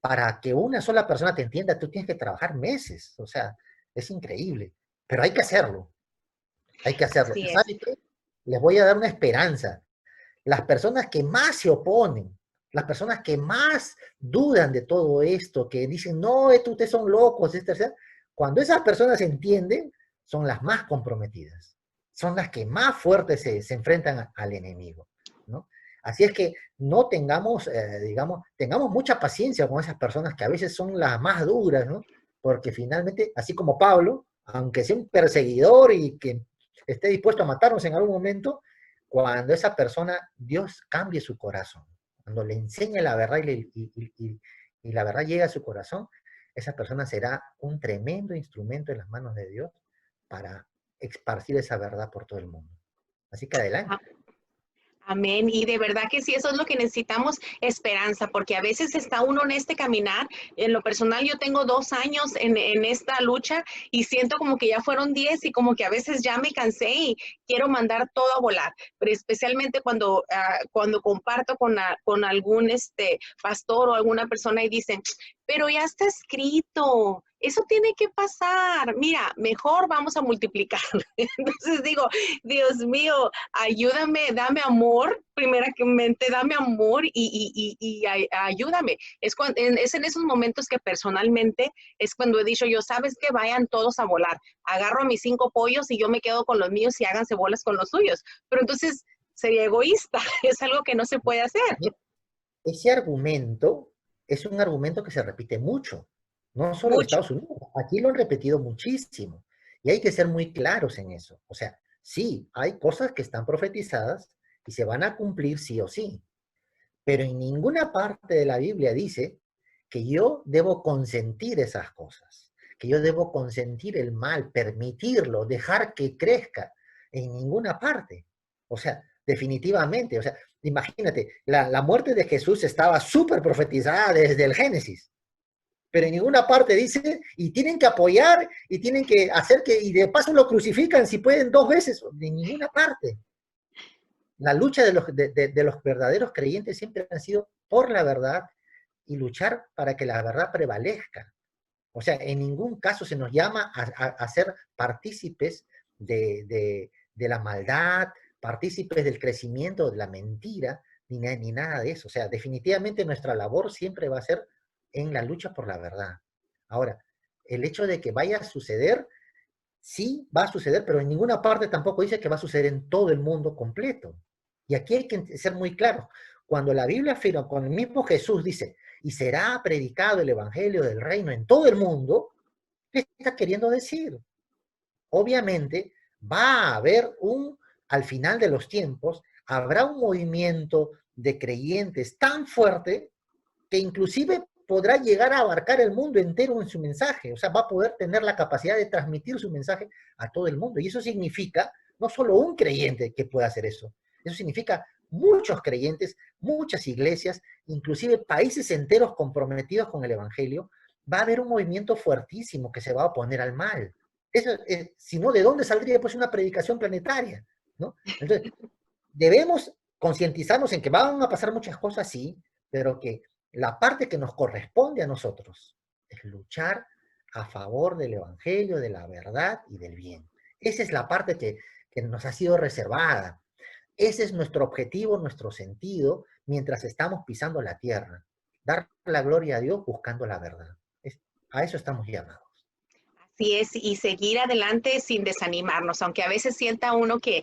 para que una sola persona te entienda, tú tienes que trabajar meses, o sea, es increíble, pero hay que hacerlo. Hay que hacerlo. ¿Y Así es. sabe qué? Les voy a dar una esperanza. Las personas que más se oponen, las personas que más dudan de todo esto, que dicen, no, ustedes son locos, cuando esas personas entienden, son las más comprometidas. Son las que más fuertes se enfrentan al enemigo, ¿no? Así es que no tengamos, digamos, tengamos mucha paciencia con esas personas que a veces son las más duras, ¿no? Porque finalmente, así como Pablo, aunque sea un perseguidor y que esté dispuesto a matarnos en algún momento, cuando esa persona, Dios cambie su corazón, cuando le enseñe la verdad y la verdad llega a su corazón, esa persona será un tremendo instrumento en las manos de Dios para esparcir esa verdad por todo el mundo. Así que adelante. Amén. Y de verdad que sí, eso es lo que necesitamos, esperanza, porque a veces está uno en este caminar. En lo personal, yo tengo 2 años en esta lucha y siento como que ya fueron 10 y como que a veces ya me cansé y quiero mandar todo a volar. Pero especialmente cuando comparto con algún pastor o alguna persona y dicen, pero ya está escrito, eso tiene que pasar. Mira, mejor vamos a multiplicar. Entonces digo, Dios mío, ayúdame, dame amor, primeramente, dame amor y ayúdame. Es en esos momentos que personalmente es cuando he dicho yo, sabes que vayan todos a volar. Agarro a mis 5 pollos y yo me quedo con los míos y háganse bolas con los suyos. Pero entonces sería egoísta, es algo que no se puede hacer. Ese argumento es un argumento que se repite mucho, no solo en Mucho. Estados Unidos, aquí lo han repetido muchísimo. Y hay que ser muy claros en eso. O sea, sí, hay cosas que están profetizadas y se van a cumplir sí o sí, pero en ninguna parte de la Biblia dice que yo debo consentir esas cosas, que yo debo consentir el mal, permitirlo, dejar que crezca, en ninguna parte. O sea, definitivamente, o sea, imagínate, la muerte de Jesús estaba súper profetizada desde el Génesis, pero en ninguna parte dice, y tienen que apoyar, y tienen que hacer que, y de paso lo crucifican si pueden 2 veces, en ninguna parte. La lucha de los verdaderos creyentes siempre ha sido por la verdad y luchar para que la verdad prevalezca. O sea, en ningún caso se nos llama a ser partícipes de la maldad, partícipes del crecimiento de la mentira, ni nada de eso. O sea, definitivamente nuestra labor siempre va a ser en la lucha por la verdad. Ahora, el hecho de que vaya a suceder, sí va a suceder, pero en ninguna parte tampoco dice que va a suceder en todo el mundo completo. Y aquí hay que ser muy claros. Cuando la Biblia afirma, cuando el mismo Jesús dice, y será predicado el Evangelio del Reino en todo el mundo, ¿qué está queriendo decir? Obviamente va a haber al final de los tiempos, habrá un movimiento de creyentes tan fuerte que inclusive podrá llegar a abarcar el mundo entero en su mensaje, o sea, va a poder tener la capacidad de transmitir su mensaje a todo el mundo. Y eso significa no solo un creyente que pueda hacer eso significa muchos creyentes, muchas iglesias, inclusive países enteros comprometidos con el Evangelio. Va a haber un movimiento fuertísimo que se va a oponer al mal. Eso, si no, ¿de dónde saldría pues una predicación planetaria? ¿No? Entonces, debemos concientizarnos en que van a pasar muchas cosas, sí, pero que la parte que nos corresponde a nosotros es luchar a favor del Evangelio, de la verdad y del bien. Esa es la parte que nos ha sido reservada. Ese es nuestro objetivo, nuestro sentido, mientras estamos pisando la tierra. dar la gloria a Dios buscando la verdad. A eso estamos llamados. Así es, y seguir adelante sin desanimarnos, aunque a veces sienta uno que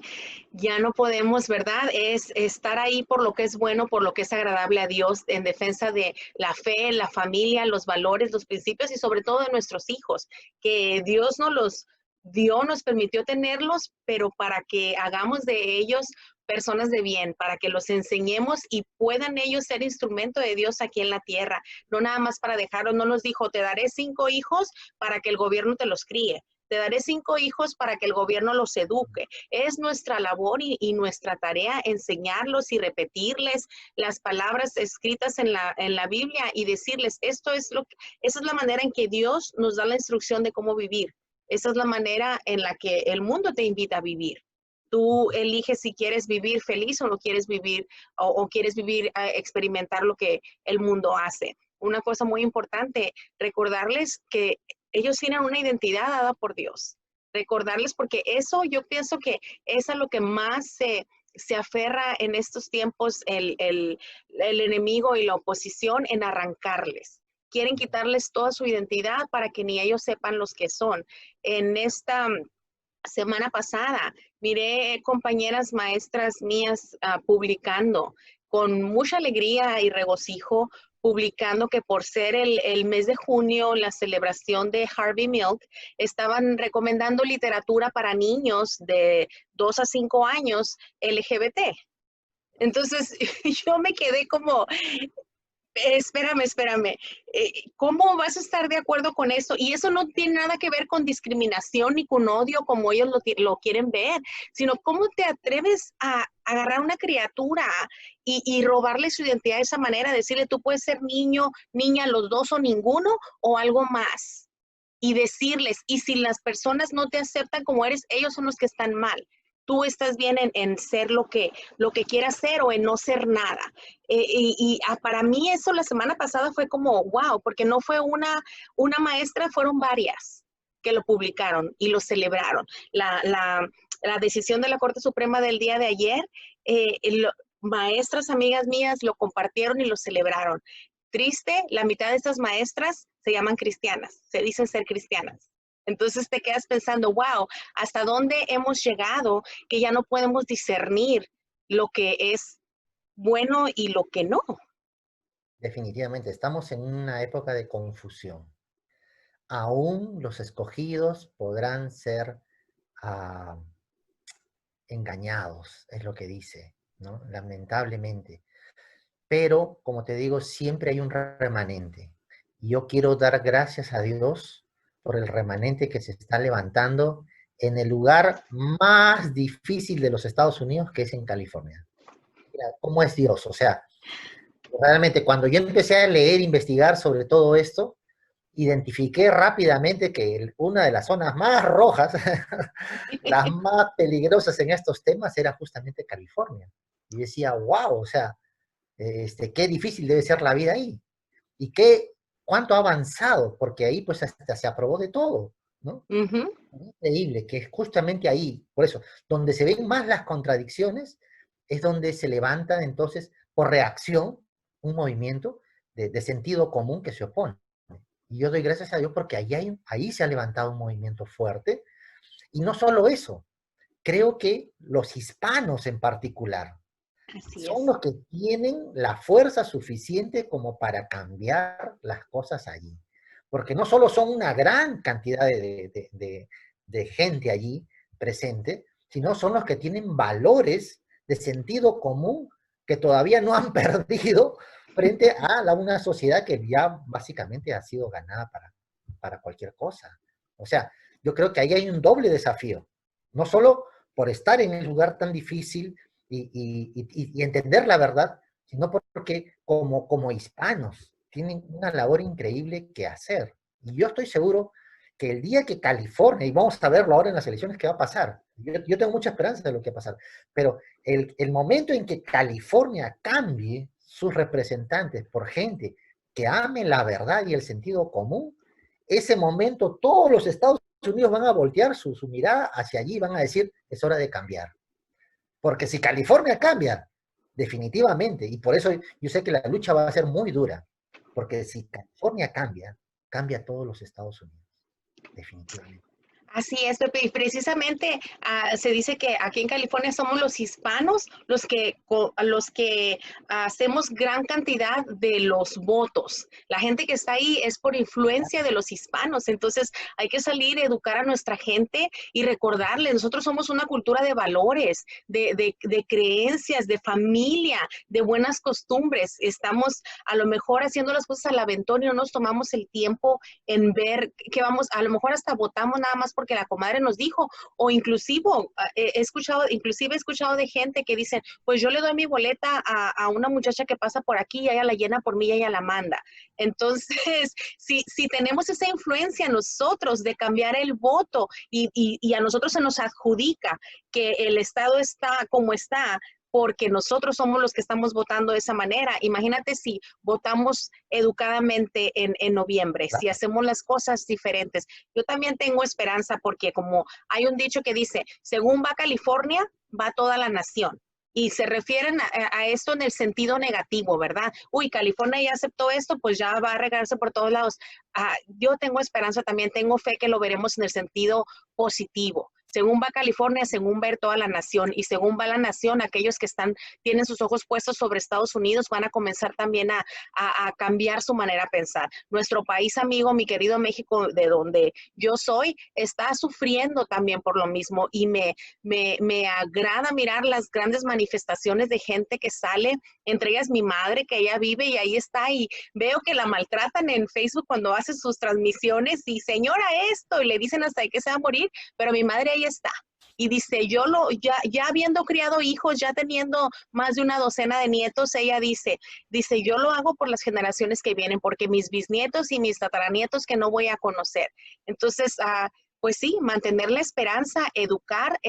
ya no podemos, ¿verdad? Es estar ahí por lo que es bueno, por lo que es agradable a Dios, en defensa de la fe, la familia, los valores, los principios y sobre todo de nuestros hijos, que Dios nos los dio, nos permitió tenerlos, pero para que hagamos de ellos personas de bien, para que los enseñemos y puedan ellos ser instrumento de Dios aquí en la tierra, no nada más para dejarlos. No nos dijo, te daré 5 hijos para que el gobierno te los críe. Te daré 5 hijos para que el gobierno los eduque. Es nuestra labor y nuestra tarea enseñarlos y repetirles las palabras escritas en la Biblia y decirles, esa es la manera en que Dios nos da la instrucción de cómo vivir. Esa es la manera en la que el mundo te invita a vivir. Tú eliges si quieres vivir feliz o no quieres vivir, o quieres vivir, experimentar lo que el mundo hace. Una cosa muy importante, recordarles que ellos tienen una identidad dada por Dios. Recordarles, porque eso yo pienso que es a lo que más se aferra en estos tiempos el enemigo y la oposición, en arrancarles. Quieren quitarles toda su identidad para que ni ellos sepan los que son. En esta semana pasada miré compañeras maestras mías publicando con mucha alegría y regocijo, publicando que por ser el mes de junio, la celebración de Harvey Milk, estaban recomendando literatura para niños de 2 a 5 años LGBT. Entonces yo me quedé como, espérame, ¿cómo vas a estar de acuerdo con eso? Y eso no tiene nada que ver con discriminación ni con odio como ellos lo quieren ver, sino cómo te atreves a agarrar a una criatura y robarle su identidad de esa manera, decirle tú puedes ser niño, niña, los dos o ninguno o algo más. Y decirles, y si las personas no te aceptan como eres, ellos son los que están mal. Tú estás bien en ser lo que quieras ser o en no ser nada. Para mí eso la semana pasada fue como, wow, porque no fue una maestra, fueron varias que lo publicaron y lo celebraron. La decisión de la Corte Suprema del día de ayer, maestras, amigas mías, lo compartieron y lo celebraron. Triste, la mitad de estas maestras se llaman cristianas, se dicen ser cristianas. Entonces te quedas pensando, wow, ¿hasta dónde hemos llegado que ya no podemos discernir lo que es bueno y lo que no? Definitivamente, estamos en una época de confusión. Aún los escogidos podrán ser engañados, es lo que dice, ¿no? Lamentablemente. Pero, como te digo, siempre hay un remanente. Y yo quiero dar gracias a Dios por el remanente que se está levantando en el lugar más difícil de los Estados Unidos, que es en California. Mira, ¿cómo es Dios? O sea, realmente cuando yo empecé a leer, investigar sobre todo esto, identifiqué rápidamente que una de las zonas más rojas, las más peligrosas en estos temas, era justamente California. Y decía, wow, o sea, qué difícil debe ser la vida ahí. Y cuánto ha avanzado, porque ahí pues hasta se aprobó de todo, ¿no? Uh-huh. Increíble, que es justamente ahí, por eso, donde se ven más las contradicciones, es donde se levanta entonces, por reacción, un movimiento de sentido común que se opone. Y yo doy gracias a Dios porque ahí se ha levantado un movimiento fuerte. Y no solo eso, creo que los hispanos en particular Así son es. los que tienen la fuerza suficiente como para cambiar las cosas allí. Porque no solo son una gran cantidad de gente allí presente, sino son los que tienen valores de sentido común que todavía no han perdido frente a una sociedad que ya básicamente ha sido ganada para cualquier cosa. O sea, yo creo que ahí hay un doble desafío, no solo por estar en un lugar tan difícil y entender la verdad, sino porque como hispanos tienen una labor increíble que hacer. Y yo estoy seguro que el día que California, y vamos a verlo ahora en las elecciones que va a pasar, yo tengo mucha esperanza de lo que va a pasar, pero el momento en que California cambie sus representantes por gente que ame la verdad y el sentido común, ese momento todos los Estados Unidos van a voltear su mirada hacia allí y van a decir, es hora de cambiar. Porque si California cambia, definitivamente, y por eso yo sé que la lucha va a ser muy dura, porque si California cambia, cambia todos los Estados Unidos, definitivamente. Así es, Pepe, y precisamente se dice que aquí en California somos los hispanos los que hacemos gran cantidad de los votos. La gente que está ahí es por influencia de los hispanos, entonces hay que salir, educar a nuestra gente y recordarles, nosotros somos una cultura de valores, de creencias, de familia, de buenas costumbres. Estamos a lo mejor haciendo las cosas al aventón y no nos tomamos el tiempo en ver que vamos, a lo mejor hasta votamos nada más porque la comadre nos dijo, o inclusive he escuchado de gente que dicen, pues yo le doy mi boleta a una muchacha que pasa por aquí y ella la llena por mí y ella la manda. Entonces, si tenemos esa influencia nosotros de cambiar el voto y a nosotros se nos adjudica que el Estado está como está, porque nosotros somos los que estamos votando de esa manera. Imagínate si votamos educadamente en noviembre, si hacemos las cosas diferentes. Yo también tengo esperanza porque como hay un dicho que dice, según va California, va toda la nación. Y se refieren a esto en el sentido negativo, ¿verdad? Uy, California ya aceptó esto, pues ya va a regarse por todos lados. Yo tengo esperanza también, tengo fe que lo veremos en el sentido positivo. Según va California, según ver toda la nación y según va la nación, aquellos que tienen sus ojos puestos sobre Estados Unidos van a comenzar también a cambiar su manera de pensar. Nuestro país amigo, mi querido México, de donde yo soy, está sufriendo también por lo mismo y me agrada mirar las grandes manifestaciones de gente que sale, entre ellas mi madre, que ella vive y ahí está y veo que la maltratan en Facebook cuando hace sus transmisiones y señora esto y le dicen hasta que se va a morir, pero mi madre ahí está. Y dice, ya habiendo criado hijos, ya teniendo más de una docena de nietos, ella dice, yo lo hago por las generaciones que vienen, porque mis bisnietos y mis tataranietos que no voy a conocer. Entonces, pues sí, mantener la esperanza, educar,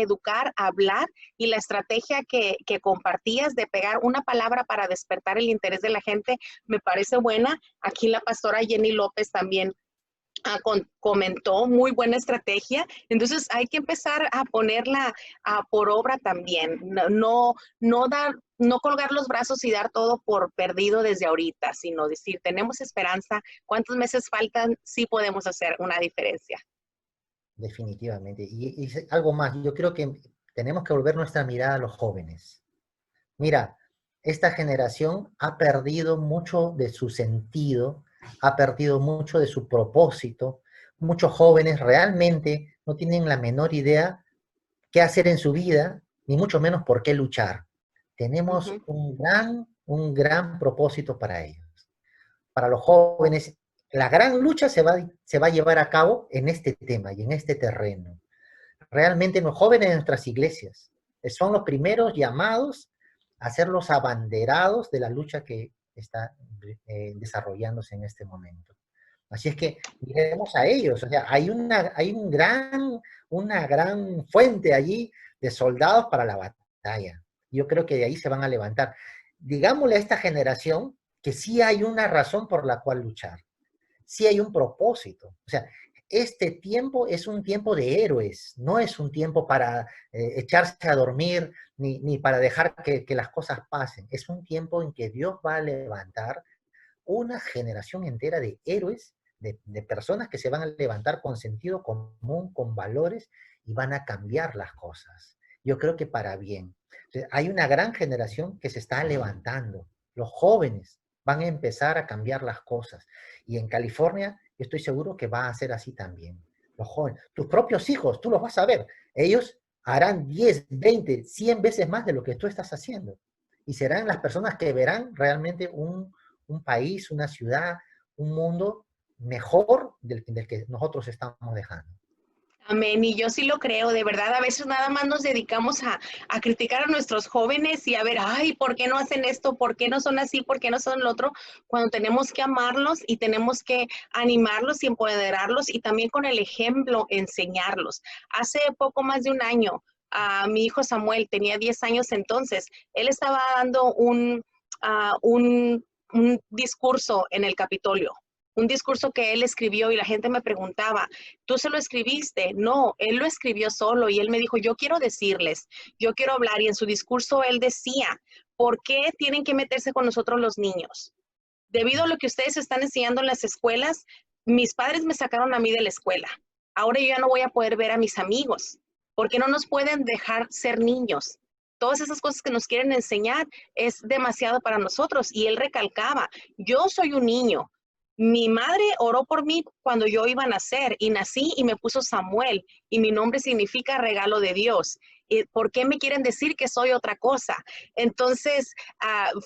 hablar y la estrategia que compartías de pegar una palabra para despertar el interés de la gente me parece buena. Aquí la pastora Jenny López también comentó, muy buena estrategia. Entonces hay que empezar a ponerla por obra también. No colgar los brazos y dar todo por perdido desde ahorita, sino decir, tenemos esperanza, ¿cuántos meses faltan? Sí podemos hacer una diferencia. Definitivamente. Y algo más, yo creo que tenemos que volver nuestra mirada a los jóvenes. Mira, esta generación ha perdido mucho de su sentido, ha perdido mucho de su propósito. Muchos jóvenes realmente no tienen la menor idea qué hacer en su vida, ni mucho menos por qué luchar. Tenemos un gran propósito para ellos. Para los jóvenes, la gran lucha se va a llevar a cabo en este tema y en este terreno. Realmente los jóvenes de nuestras iglesias son los primeros llamados a ser los abanderados de la lucha que está desarrollándose en este momento. Así es que miremos a ellos, o sea, hay una gran fuente allí de soldados para la batalla. Yo creo que de ahí se van a levantar. Digámosle a esta generación que sí hay una razón por la cual luchar, sí hay un propósito. O sea, este tiempo es un tiempo de héroes, no es un tiempo para echarse a dormir ni para dejar que las cosas pasen. Es un tiempo en que Dios va a levantar una generación entera de héroes, de personas que se van a levantar con sentido común, con valores y van a cambiar las cosas. Yo creo que para bien. O sea, hay una gran generación que se está levantando. Los jóvenes van a empezar a cambiar las cosas. Y en California, yo estoy seguro que va a ser así también. Los jóvenes, tus propios hijos, tú los vas a ver. Ellos harán 10, 20, 100 veces más de lo que tú estás haciendo. Y serán las personas que verán realmente un país, una ciudad, un mundo mejor del que nosotros estamos dejando. Amén, y yo sí lo creo, de verdad, a veces nada más nos dedicamos a criticar a nuestros jóvenes y a ver, ay, ¿por qué no hacen esto? ¿Por qué no son así? ¿Por qué no son lo otro? Cuando tenemos que amarlos y tenemos que animarlos y empoderarlos y también con el ejemplo enseñarlos. Hace poco más de un año, mi hijo Samuel tenía 10 años entonces, él estaba dando un discurso en el Capitolio. Un discurso que él escribió y la gente me preguntaba, ¿tú se lo escribiste? No, él lo escribió solo y él me dijo, yo quiero decirles, yo quiero hablar y en su discurso él decía, ¿por qué tienen que meterse con nosotros los niños? Debido a lo que ustedes están enseñando en las escuelas, mis padres me sacaron a mí de la escuela. Ahora yo ya no voy a poder ver a mis amigos, porque no nos pueden dejar ser niños. Todas esas cosas que nos quieren enseñar es demasiado para nosotros. Y él recalcaba, yo soy un niño. Mi madre oró por mí cuando yo iba a nacer y nací y me puso Samuel y mi nombre significa regalo de Dios. ¿Y por qué me quieren decir que soy otra cosa? Entonces,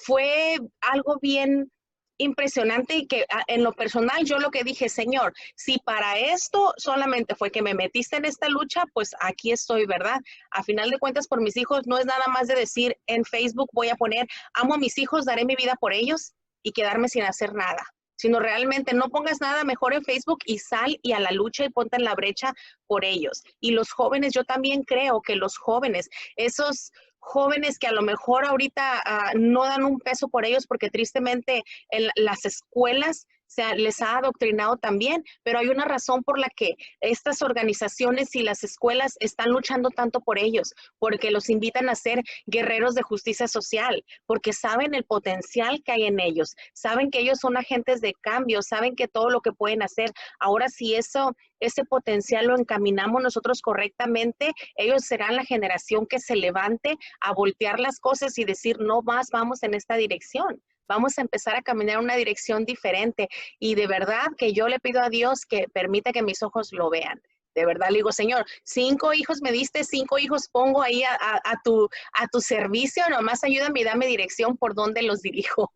fue algo bien impresionante y que en lo personal yo lo que dije, Señor, si para esto solamente fue que me metiste en esta lucha, pues aquí estoy, ¿verdad? A final de cuentas, por mis hijos no es nada más de decir en Facebook voy a poner, amo a mis hijos, daré mi vida por ellos y quedarme sin hacer nada, sino realmente no pongas nada mejor en Facebook y sal y a la lucha y ponte en la brecha por ellos. Y los jóvenes, yo también creo que los jóvenes, esos jóvenes que a lo mejor ahorita no dan un peso por ellos porque tristemente en las escuelas les ha adoctrinado también, pero hay una razón por la que estas organizaciones y las escuelas están luchando tanto por ellos, porque los invitan a ser guerreros de justicia social, porque saben el potencial que hay en ellos, saben que ellos son agentes de cambio, saben que todo lo que pueden hacer. Ahora, si ese potencial lo encaminamos nosotros correctamente, ellos serán la generación que se levante a voltear las cosas y decir, no más, vamos en esta dirección. Vamos a empezar a caminar en una dirección diferente. Y de verdad que yo le pido a Dios que permita que mis ojos lo vean. De verdad le digo, Señor, 5 hijos me diste, 5 hijos pongo ahí a tu servicio, nomás ayúdame y dame dirección por dónde los dirijo.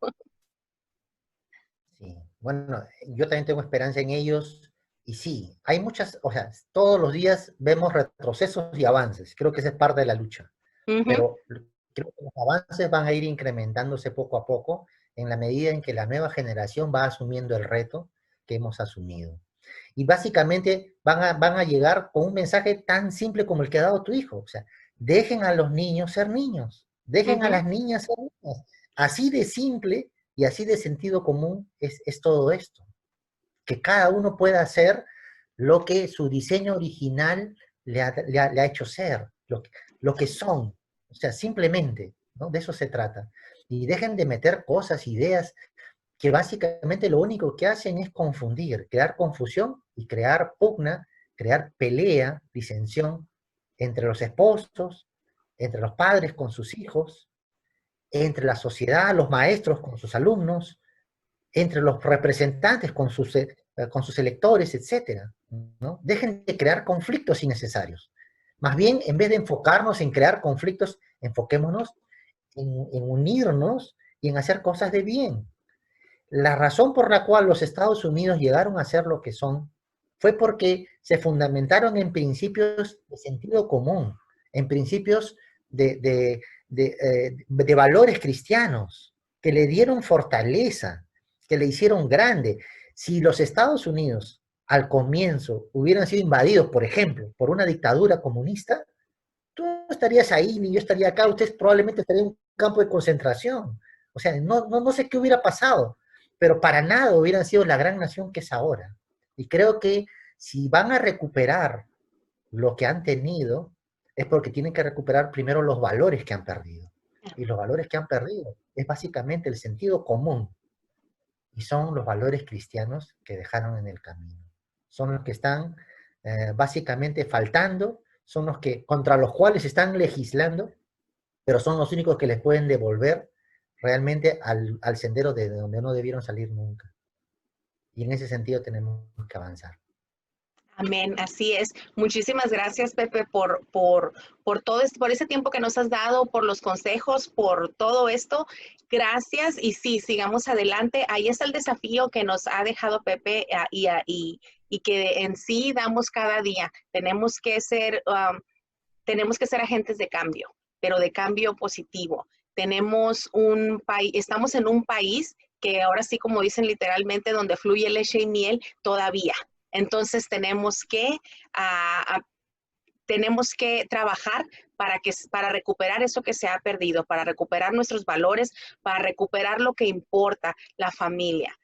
Sí, bueno, yo también tengo esperanza en ellos y sí, hay muchas, o sea, todos los días vemos retrocesos y avances, creo que esa es parte de la lucha, Uh -huh. pero creo que los avances van a ir incrementándose poco a poco en la medida en que la nueva generación va asumiendo el reto que hemos asumido. Y básicamente van a llegar con un mensaje tan simple como el que ha dado tu hijo, o sea, dejen a los niños ser niños, dejen a las niñas ser niñas, así de simple y así de sentido común es todo esto. Que cada uno pueda hacer lo que su diseño original le ha hecho ser, lo que son. O sea, simplemente, ¿no? De eso se trata. Y dejen de meter cosas, ideas, que básicamente lo único que hacen es confundir, crear confusión y crear pugna, crear pelea, disensión entre los esposos, entre los padres con sus hijos, entre la sociedad, los maestros con sus alumnos, entre los representantes con sus electores, etcétera, ¿no? Dejen de crear conflictos innecesarios. Más bien, en vez de enfocarnos en crear conflictos, enfoquémonos en unirnos y en hacer cosas de bien. La razón por la cual los Estados Unidos llegaron a ser lo que son fue porque se fundamentaron en principios de sentido común, en principios de valores cristianos, que le dieron fortaleza, que le hicieron grande. Si los Estados Unidos al comienzo hubieran sido invadidos, por ejemplo, por una dictadura comunista, tú no estarías ahí, ni yo estaría acá, ustedes probablemente estarían en un campo de concentración. O sea, no sé qué hubiera pasado, pero para nada hubieran sido la gran nación que es ahora. Y creo que si van a recuperar lo que han tenido, es porque tienen que recuperar primero los valores que han perdido. Y los valores que han perdido es básicamente el sentido común. Y son los valores cristianos que dejaron en el camino. Son los que están básicamente faltando, son los que, contra los cuales están legislando, pero son los únicos que les pueden devolver realmente al sendero de donde no debieron salir nunca. Y en ese sentido tenemos que avanzar. Amén, así es. Muchísimas gracias, Pepe, por todo esto, por ese tiempo que nos has dado, por los consejos, por todo esto. Gracias y sí, sigamos adelante. Ahí está el desafío que nos ha dejado Pepe y que en sí damos cada día. Tenemos que ser agentes de cambio, pero de cambio positivo. Tenemos un país, estamos en un país que ahora sí, como dicen literalmente, donde fluye leche y miel todavía. Entonces tenemos que trabajar para recuperar eso que se ha perdido, para recuperar nuestros valores, para recuperar lo que importa, la familia,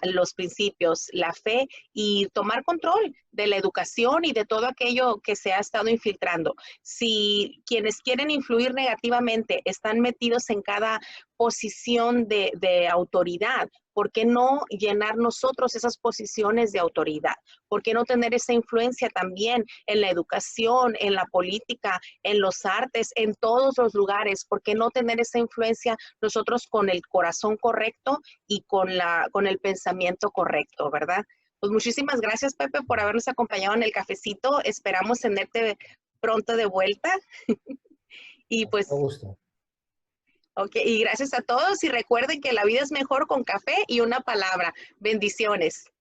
los principios, la fe y tomar control de la educación y de todo aquello que se ha estado infiltrando. Si quienes quieren influir negativamente están metidos en cada posición de autoridad, ¿por qué no llenar nosotros esas posiciones de autoridad? ¿Por qué no tener esa influencia también en la educación, en la política, en los artes, en todos los lugares? ¿Por qué no tener esa influencia nosotros con el corazón correcto y con el pensamiento correcto, ¿verdad? Pues muchísimas gracias, Pepe, por habernos acompañado en el cafecito. Esperamos tenerte pronto de vuelta. Y Con pues, todo gusto. ok, y gracias a todos. Y recuerden que la vida es mejor con café y una palabra. Bendiciones.